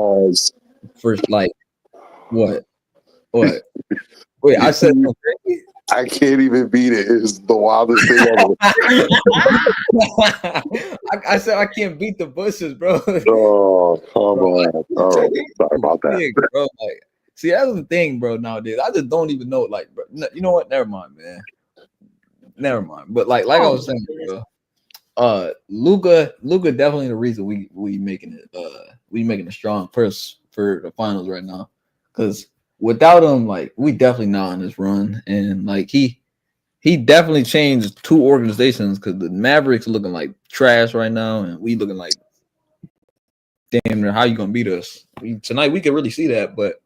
Speaker 4: First, like, what? Wait, I said crazy?
Speaker 1: I can't even beat it. It's the wildest thing ever.
Speaker 4: I said I can't beat the bushes, bro.
Speaker 1: Oh, come on. Oh, sorry about that.
Speaker 4: Bro, like, see, that's the thing, bro, nowadays. I just don't even know. Like, bro, you know what? Never mind, man. never mind. But like I was saying, bro, Luka definitely the reason we making it strong first for the finals right now. Because without him, like we definitely not on this run, and like he definitely changed two organizations because the Mavericks are looking like trash right now, and we looking like damn near how you gonna beat us tonight. We can really see that, but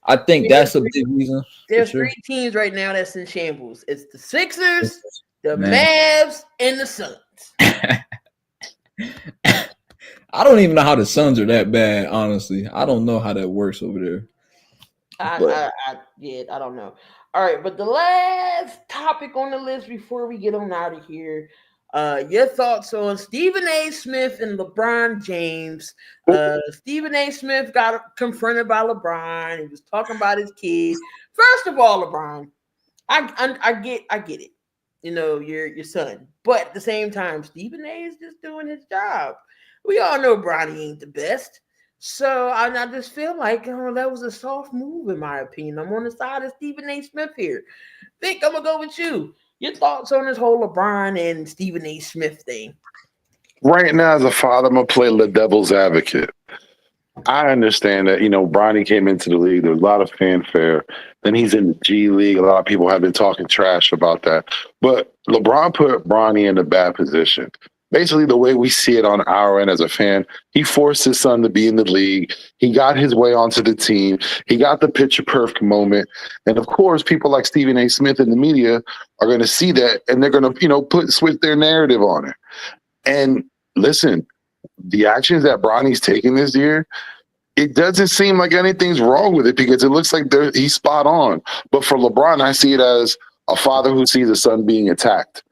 Speaker 4: I think that's a big reason.
Speaker 3: There's three teams right now that's in shambles. It's the Sixers, the Mavs, and the Suns.
Speaker 4: I don't even know how the Suns are that bad, honestly. I don't know how that works over there.
Speaker 3: I don't know. All right, but the last topic on the list before we get on out of here, your thoughts on Stephen A. Smith and LeBron James. Stephen A. Smith got confronted by LeBron. He was talking about his kids. First of all, LeBron, I get it. You know, your son. But at the same time, Stephen A. is just doing his job. We all know Bronny ain't the best. So I just feel like that was a soft move, in my opinion. I'm on the side of Stephen A. Smith here. Vic, I'm going to go with you. Your thoughts on this whole LeBron and Stephen A. Smith thing?
Speaker 1: Right now, as a father, I'm going to play the devil's advocate. I understand that, Bronny came into the league. There's a lot of fanfare. Then he's in the G League. A lot of people have been talking trash about that. But LeBron put Bronny in a bad position. Basically, the way we see it on our end as a fan, he forced his son to be in the league. He got his way onto the team. He got the picture-perfect moment. And, of course, people like Stephen A. Smith in the media are going to see that, and they're going to, switch their narrative on it. And, listen, the actions that Bronny's taking this year, it doesn't seem like anything's wrong with it because it looks like he's spot on. But for LeBron, I see it as a father who sees his son being attacked.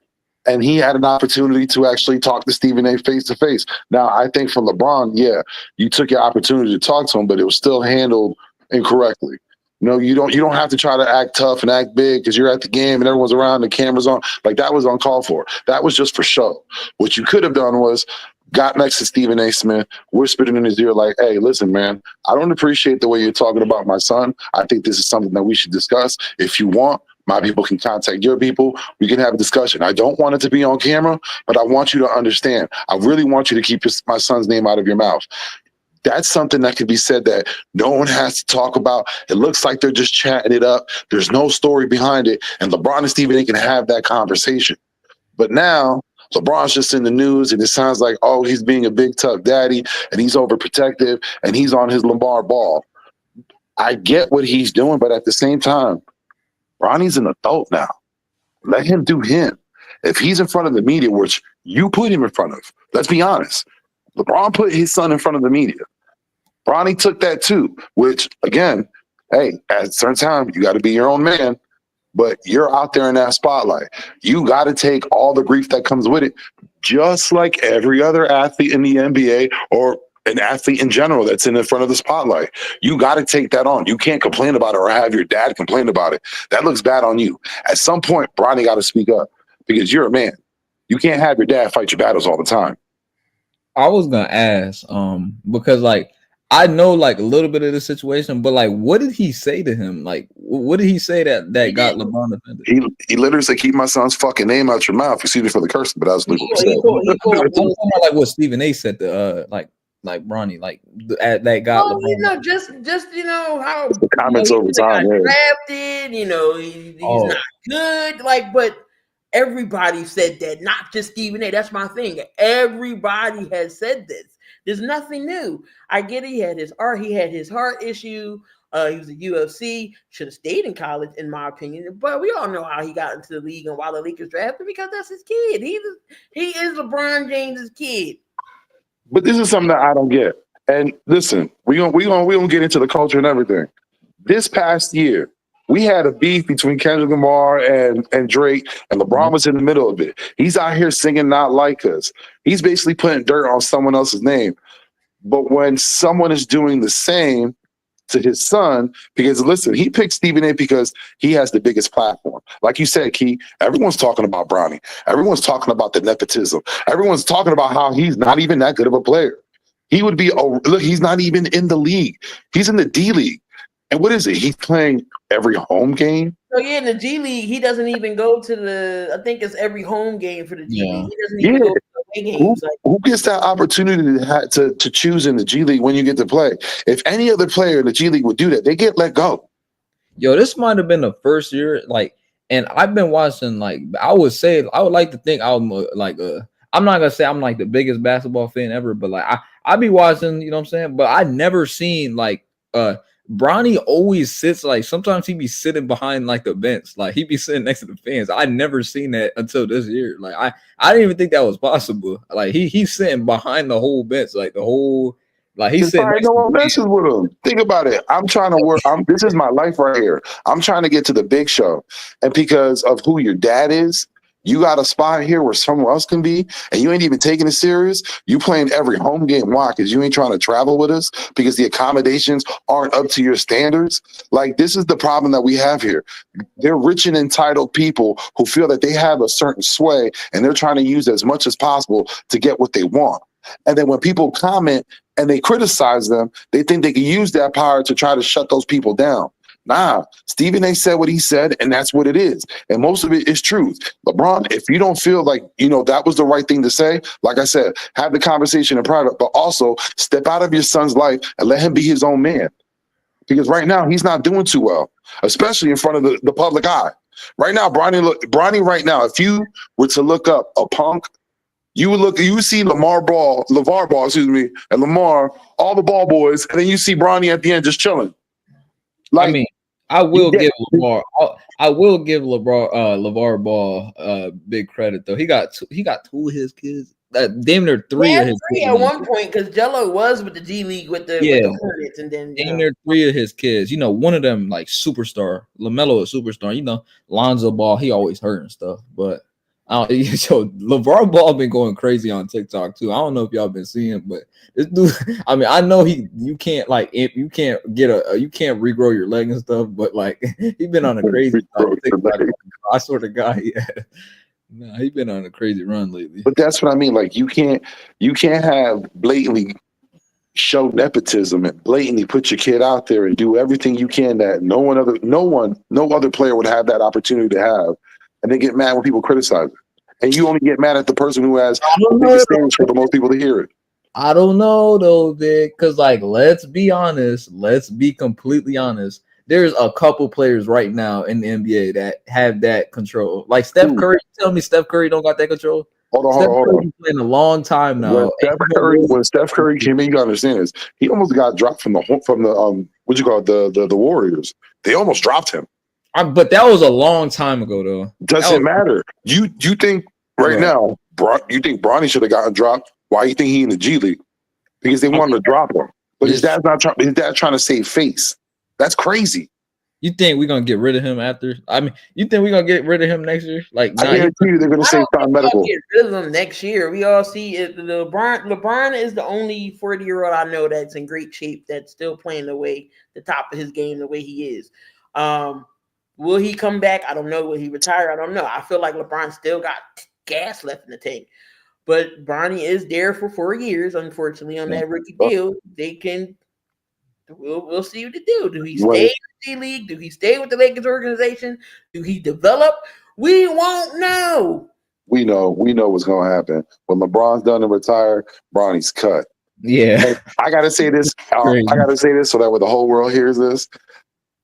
Speaker 1: And he had an opportunity to actually talk to Stephen A. face to face. Now, I think for LeBron, you took your opportunity to talk to him, but it was still handled incorrectly. You don't have to try to act tough and act big because you're at the game and everyone's around, the camera's on. Like, that was uncalled for. That was just for show. What you could have done was got next to Stephen A. Smith, whispered in his ear like, hey, listen, man, I don't appreciate the way you're talking about my son. I think this is something that we should discuss. If you want, my people can contact your people. We can have a discussion. I don't want it to be on camera, but I want you to understand. I really want you to keep my son's name out of your mouth. That's something that can be said that no one has to talk about. It looks like they're just chatting it up. There's no story behind it. And LeBron and Stephen A. can have that conversation. But now LeBron's just in the news and it sounds like, oh, he's being a big tough daddy and he's overprotective and he's on his Lamar ball. I get what he's doing, but at the same time, Bronny's an adult now. Let him do him. If he's in front of the media, which you put him in front of, let's be honest. LeBron put his son in front of the media. Bronny took that too, which, again, hey, at a certain time, you got to be your own man, but you're out there in that spotlight. You got to take all the grief that comes with it, just like every other athlete in the NBA or an athlete in general that's in the front of the spotlight. You got to take that on. You can't complain about it or have your dad complain about it. That looks bad on you. At some point, Bronny got to speak up because you're a man. You can't have your dad fight your battles all the time.
Speaker 4: I was going to ask, because like, I know like a little bit of the situation, but like, what did he say to him? Like, what did he say that got LeBron offended?
Speaker 1: He literally said, keep my son's fucking name out your mouth. Excuse me for the cursing, but I was legal.
Speaker 4: I was talking about like what Stephen A. said to like Bronny, like that got LeBron.
Speaker 3: Just how
Speaker 1: the comments over time.
Speaker 3: Drafted, he's not good. Like, but everybody said that, not just Stephen A. That's my thing. Everybody has said this. There's nothing new. I get it. He had his heart issue. He was a UFC. Should have stayed in college, in my opinion. But we all know how he got into the league and why the Lakers drafted him, because that's his kid. He is LeBron James's kid.
Speaker 1: But this is something that I don't get. And listen, we gonna get into the culture and everything. This past year, we had a beef between Kendrick Lamar and Drake, and LeBron was in the middle of it. He's out here singing "Not Like Us." He's basically putting dirt on someone else's name. But when someone is doing the same to his son, because listen, he picked Stephen A. because he has the biggest platform. Like you said, Key, everyone's talking about Bronny. Everyone's talking about the nepotism. Everyone's talking about how he's not even that good of a player. He would be, look, he's not even in the league. He's in the D League. And what is it? He's playing every home game.
Speaker 3: So yeah, in the G League, he doesn't even go to the. I think it's every home game for the G League. He doesn't even go to the away games.
Speaker 1: Who gets that opportunity to choose in the G League when you get to play? If any other player in the G League would do that, they get let go.
Speaker 4: Yo, this might have been the first year, like, and I've been watching, like, I would like to think I'm like I'm not gonna say I'm like the biggest basketball fan ever, but like I be watching, you know what I'm saying? But I never seen like Bronny always sits, like sometimes he be sitting behind like the bench, like he be sitting next to the fans. I never seen that until this year. Like I didn't even think that was possible. Like he's sitting behind the whole bench, like the whole. Like he's sitting.
Speaker 1: No one messes with him. Think about it. I'm trying to work. This is my life right here. I'm trying to get to the big show, and because of who your dad is, you got a spot here where someone else can be, and you ain't even taking it serious. You playing every home game. Why? Because you ain't trying to travel with us because the accommodations aren't up to your standards. Like, this is the problem that we have here. They're rich and entitled people who feel that they have a certain sway, and they're trying to use as much as possible to get what they want. And then when people comment and they criticize them, they think they can use that power to try to shut those people down. Nah, Stephen A said what he said, and that's what it is. And most of it is truth. LeBron, if you don't feel like, that was the right thing to say, like I said, have the conversation in private, but also step out of your son's life and let him be his own man. Because right now, he's not doing too well, especially in front of the public eye. Right now, Bronny right now, if you were to look up a punk, you would see LeVar Ball, and Lamar, all the ball boys, and then you see Bronny at the end just chilling. Like,
Speaker 4: I mean, I will give LeVar Ball big credit though. He got two of his kids. Damn near three of his kids
Speaker 3: at one point, because Jello was with the G League with the Hornets, and then
Speaker 4: damn near three of his kids. One of them like superstar. LaMelo is superstar. Lonzo Ball, he always hurt and stuff, but. So LeVar Ball been going crazy on TikTok too. I don't know if y'all been seeing, but this dude. I mean, I know you can't regrow your leg and stuff, but like he been on a crazy TikTok. I swear to God, he been on a crazy run lately.
Speaker 1: But that's what I mean. Like you can't have blatantly show nepotism and blatantly put your kid out there and do everything you can that no other player would have that opportunity to have. And they get mad when people criticize it. And you only get mad at the person who has the biggest stage for the most people to hear it.
Speaker 4: I don't know though, Vic, because like let's be honest, let's be completely honest. There's a couple players right now in the NBA that have that control. Like Steph Curry. Tell me Steph Curry don't got that control? Hold on. Playing a long time now.
Speaker 1: When Steph Curry came in, you gotta understand this. He almost got dropped from the the Warriors. They almost dropped him.
Speaker 4: But that was a long time ago, though.
Speaker 1: Doesn't matter. You think now, you think Bronny should have gotten dropped? Why you think he in the G League? Because they wanted to drop him. But his dad's trying to save face. That's crazy.
Speaker 4: You think we're gonna get rid of him after? I mean, you think we're gonna get rid of him next year? Like,
Speaker 1: I guarantee you they're gonna say Tom Medical.
Speaker 3: Get rid of him next year. We all see it. LeBron is the only 40-year-old I know that's in great shape, that's still playing the top of his game the way he is. Will he come back? I don't know. Will he retire? I don't know. I feel like LeBron still got gas left in the tank. But Bronny is there for 4 years, unfortunately, on that rookie deal. We'll see what they do. Do he stay in the G League? Do he stay with the Lakers organization? Do he develop? We won't know.
Speaker 1: We know what's going to happen. When LeBron's done and retire, Bronny's cut.
Speaker 4: Yeah.
Speaker 1: And I got to say this. So that when the whole world hears this.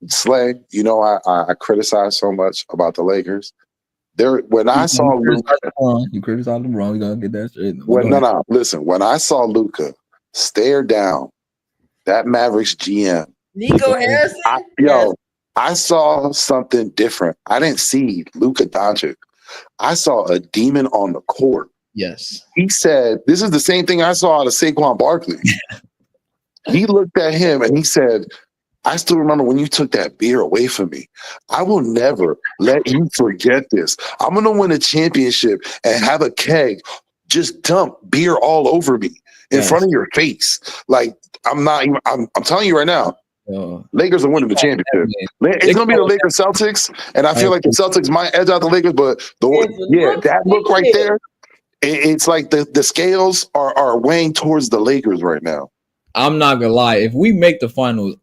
Speaker 1: Slay, I criticize so much about the Lakers. When I saw Luka,
Speaker 4: you criticized them wrong. You gotta get that straight.
Speaker 1: Listen. When I saw Luka stare down that Mavericks GM,
Speaker 3: Nico Harrison,
Speaker 1: I saw something different. I didn't see Luka Donte. I saw a demon on the court.
Speaker 4: Yes,
Speaker 1: he said, "This is the same thing I saw out of Saquon Barkley." He looked at him and he said, I still remember when you took that beer away from me. I will never let you forget this. I'm going to win a championship and have a keg just dump beer all over me in front of your face. Like, I'm telling you right now, Lakers are winning the championship. It's going to be the Lakers Celtics, and I feel like the Celtics might edge out the Lakers, but that look right there, it's like the scales are weighing towards the Lakers right now.
Speaker 4: I'm not gonna lie. If we make the finals,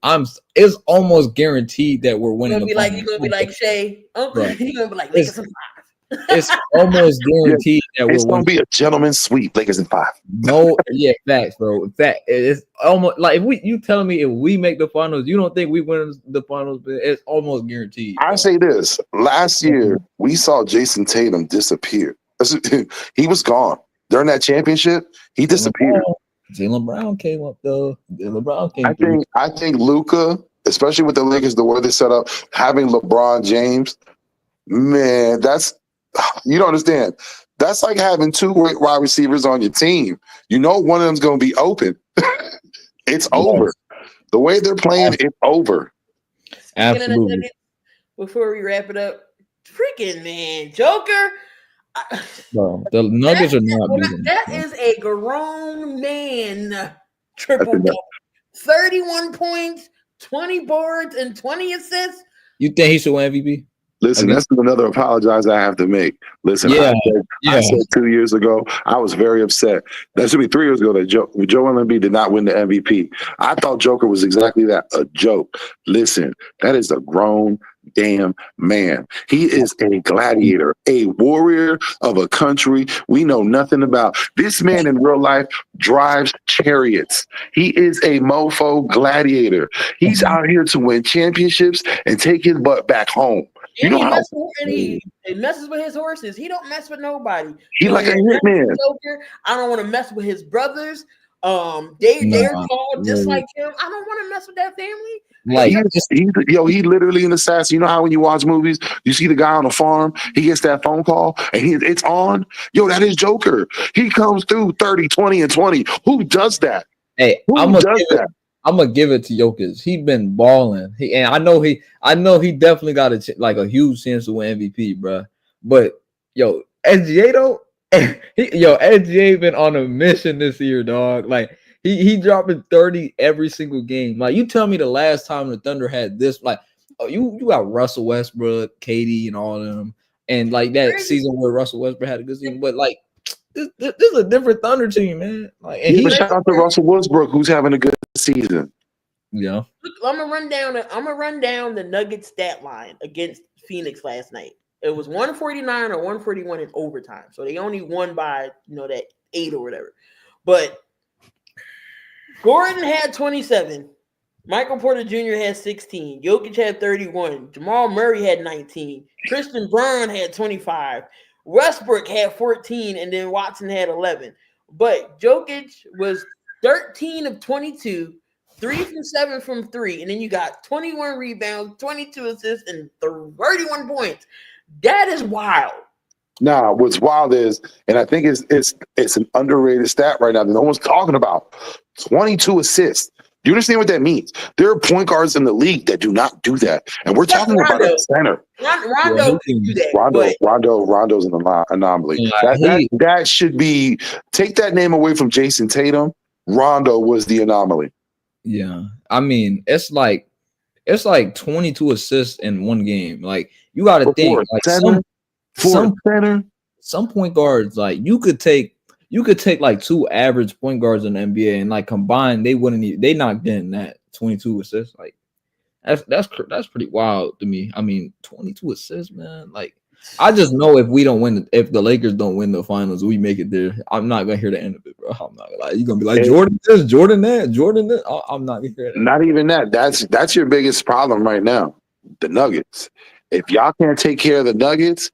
Speaker 4: it's almost guaranteed that we're winning the finals.
Speaker 3: You're gonna be like Shay, Uncle.
Speaker 4: Right.
Speaker 3: You're gonna be like Lakers in 5.
Speaker 4: It's almost guaranteed that
Speaker 1: It's
Speaker 4: we're
Speaker 1: gonna
Speaker 4: winning.
Speaker 1: be a gentleman's sweep. Lakers in 5.
Speaker 4: No, yeah, facts, bro. It's almost like if you telling me if we make the finals, you don't think we win the finals? But it's almost guaranteed.
Speaker 1: I
Speaker 4: Bro.
Speaker 1: say this: last year we saw Jason Tatum disappear. He was gone during that championship. He disappeared.
Speaker 4: Jaylen Brown came up though. Jaylen Brown came through.
Speaker 1: I think Luka, especially with the Lakers, the way they set up, having LeBron James, man, you don't understand. That's like having 2 great wide receivers on your team. You know one of them's going to be open. It's over. The way they're playing, it's over.
Speaker 4: Absolutely.
Speaker 3: Before we wrap it up, freaking man, Joker.
Speaker 4: Bro, the Nuggets are not beating.
Speaker 3: That is a grown man triple double. 31 points, 20 boards, and 20 assists.
Speaker 4: You think he should win MVP?
Speaker 1: Listen, that's another apologize I have to make. Listen, I said 2 years ago, I was very upset. That should be 3 years ago that Joel Embiid did not win the MVP. I thought Joker was exactly that, a joke. Listen, that is a grown damn man. He is a gladiator, a warrior of a country we know nothing about. This man in real life drives chariots. He is a mofo gladiator. He's out here to win championships and take his butt back home. You know how
Speaker 3: he messes with his horses. He don't mess with nobody.
Speaker 1: He like a hitman.
Speaker 3: I don't want to mess with his brothers. They're called just like him. I don't want to mess with that family.
Speaker 4: Like
Speaker 1: he literally an assassin. You know how when you watch movies, you see the guy on the farm, he gets that phone call and it's on. Yo, that is Joker. He comes through 30, 20, and 20. Who does that?
Speaker 4: Hey, I'm gonna give it to Jokic. He been balling. I know he definitely got a huge chance to win MVP, bro. But SGA though, SGA been on a mission this year, dog. Like he dropping 30 every single game. Like you tell me the last time the Thunder had this, like you got Russell Westbrook, KD, and all of them, and like that season where Russell Westbrook had a good season, but like. This is a different Thunder team, man. Like, and
Speaker 1: shout out to Russell Westbrook, who's having a good season.
Speaker 4: Yeah,
Speaker 3: I'm gonna run down the Nuggets stat line against Phoenix last night. It was 149 or 141 in overtime, so they only won by that 8 or whatever. But Gordon had 27. Michael Porter Jr. had 16. Jokic had 31. Jamal Murray had 19. Christian Braun had 25. Westbrook had 14, and then Watson had 11. But Jokic was 13 of 22, 3 from 7 from 3, and then you got 21 rebounds, 22 assists, and 31 points. That is wild.
Speaker 1: Nah, what's wild is, and I think it's an underrated stat right now that no one's talking about. 22 assists. Do you understand what that means? There are point guards in the league that do not do that, and we're talking about a center.
Speaker 3: Rondo can do that.
Speaker 1: Rondo's an anomaly. That should be, take that name away from Jason Tatum. Rondo was the anomaly.
Speaker 4: Yeah, I mean it's like 22 assists in one game. Like you got to think like some point guards, like you could take like 2 average point guards in the NBA and like combined they not getting that 22 assists. Like that's pretty wild to me. I mean 22 assists, man. Like I just know if the Lakers don't win the finals, we make it there. I'm not gonna hear the end of it, bro. I'm not gonna lie. You're gonna be like Jordan this, Jordan that, Jordan that. I'm not gonna hear that.
Speaker 1: Not even that. That's your biggest problem right now. The Nuggets. If y'all can't take care of the Nuggets,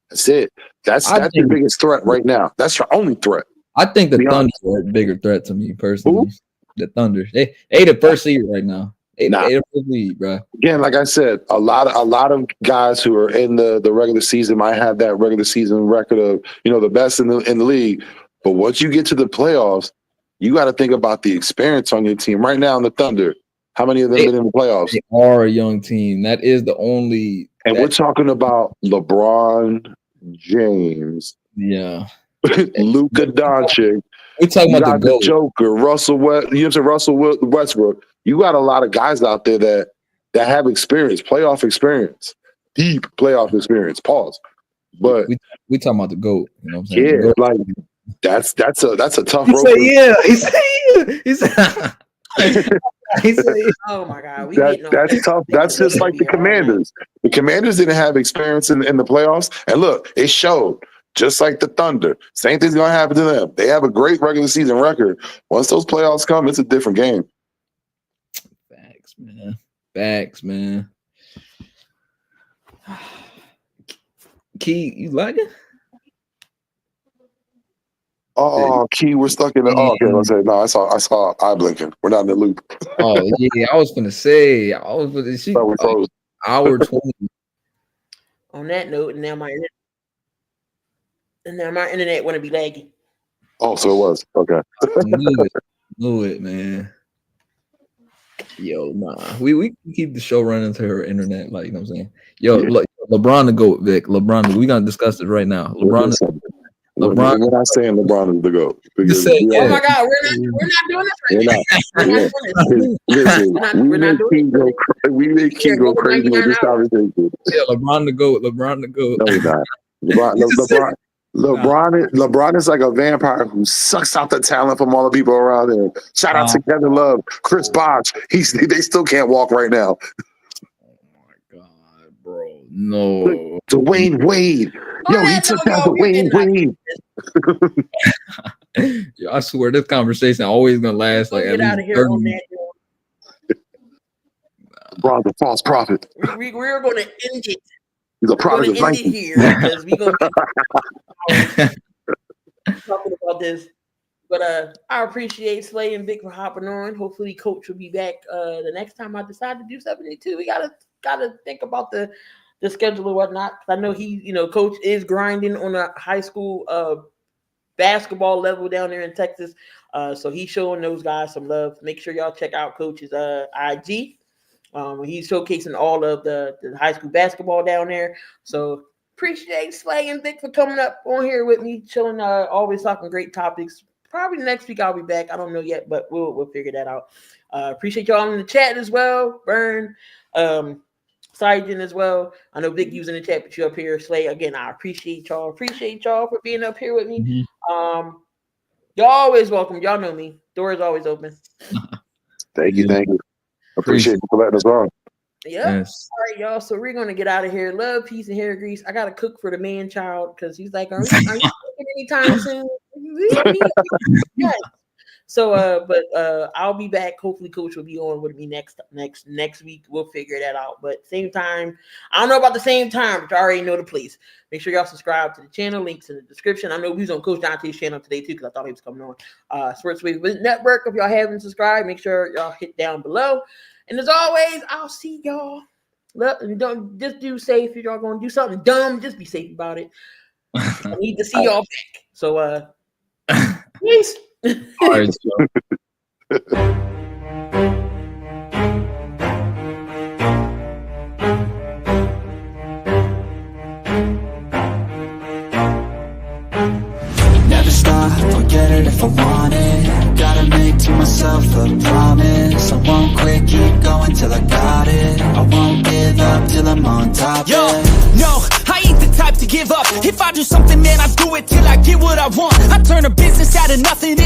Speaker 1: that's it. That's your biggest threat right now. That's your only threat.
Speaker 4: I think the Thunder are a bigger threat to me personally. Who? The Thunder. They the first seed right now. They the first lead, bro. Again,
Speaker 1: like I said, a lot of guys who are in the regular season might have that regular season record of the best in the league. But once you get to the playoffs, you got to think about the experience on your team. Right now in the Thunder, how many of them been in the playoffs?
Speaker 4: They are a young team. That is the only.
Speaker 1: And we're talking about LeBron James.
Speaker 4: Yeah.
Speaker 1: Luka Donte.
Speaker 4: We're talking about the
Speaker 1: Joker, Russell Westbrook. You got a lot of guys out there that have experience, playoff experience, deep playoff experience. Pause. But
Speaker 4: we talking about the GOAT. You know what I'm saying?
Speaker 1: Yeah, like That's a tough
Speaker 4: He
Speaker 1: road.
Speaker 4: said, yeah. He said, yeah. He said, he said, yeah.
Speaker 3: Oh my God,
Speaker 1: That's tough. That's just like the Commanders. The Commanders didn't have experience in the playoffs, and look, it showed. Just like the Thunder, same thing's gonna happen to them. They have a great regular season record. Once those playoffs come, it's a different game.
Speaker 4: Facts, man. Facts, man. Key, you like it?
Speaker 1: Oh, Key, we're stuck in the. Oh, okay, let's say no. I saw eye blinking. We're not in the loop.
Speaker 4: Oh yeah, I was gonna say. She
Speaker 1: we froze.
Speaker 4: hour 20.
Speaker 3: On that note, and now my internet want to be laggy.
Speaker 1: Oh, so it was okay.
Speaker 4: Knew it, man. Yo, nah. We can keep the show running to her internet, like you know what I'm saying. Yo, look, LeBron the GOAT, Vic. LeBron, we gonna discuss it right now. LeBron.
Speaker 1: We're not saying LeBron is the GOAT.
Speaker 3: Oh my God, we're not doing this right now. We're not doing this.
Speaker 1: We make King go crazy with this conversation.
Speaker 4: Yeah, LeBron the GOAT. LeBron the GOAT.
Speaker 1: No, he's not. LeBron is like a vampire who sucks out the talent from all the people around him. Shout out to Kevin Love, Chris Bosh. They still can't walk right now.
Speaker 4: Oh my God, bro. No.
Speaker 1: Dwayne Wade. Yo, he took down Dwayne Wade.
Speaker 4: Yo, I swear this conversation always gonna last like at least 30 minutes.
Speaker 1: LeBron's a false prophet.
Speaker 3: We're going to end it.
Speaker 1: He's a product of Nike.
Speaker 3: Here because we're going to be talking about this. But I appreciate Slay and Vic for hopping on. Hopefully, Coach will be back the next time I decide to do 72. We gotta think about the schedule or whatnot. I know Coach is grinding on a high school basketball level down there in Texas. So he's showing those guys some love. Make sure y'all check out Coach's IG. He's showcasing all of the high school basketball down there. So appreciate Slay and Vic for coming up on here with me, chilling, always talking great topics. Probably next week I'll be back. I don't know yet, but we'll figure that out. Appreciate y'all in the chat as well. Burn, Saijan as well. I know Vic using the chat, but you up here. Slay, again, I appreciate y'all. Appreciate y'all for being up here with me.
Speaker 4: Mm-hmm.
Speaker 3: Y'all always welcome. Y'all know me. Door is always open.
Speaker 1: Thank you. Appreciate you for letting us on.
Speaker 3: Yeah. Yes. All right, y'all. So we're gonna get out of here. Love, peace, and hair grease. I gotta cook for the man child because he's like, are you cooking anytime soon? Yes. So but I'll be back. Hopefully Coach will be on with me next week. We'll figure that out. But same time, I don't know about the same time, but you already know the place. Make sure y'all subscribe to the channel. Links in the description. I know we was on Coach Donte's channel today too, because I thought he was coming on. Sports Wave Network. If y'all haven't subscribed, make sure y'all hit down below. And as always, I'll see y'all. Look, and don't just do safe. If y'all gonna do something dumb, just be safe about it. I need to see y'all back. So peace.
Speaker 4: All right,
Speaker 2: Never stop, forget it if I want it. Gotta make to myself a promise. I won't quit, keep going till I got it. I won't give up till I'm on top. Yo, no, I ain't the type to give up. If I do something, man, I do it till I get what I want. I turn a business out of nothing.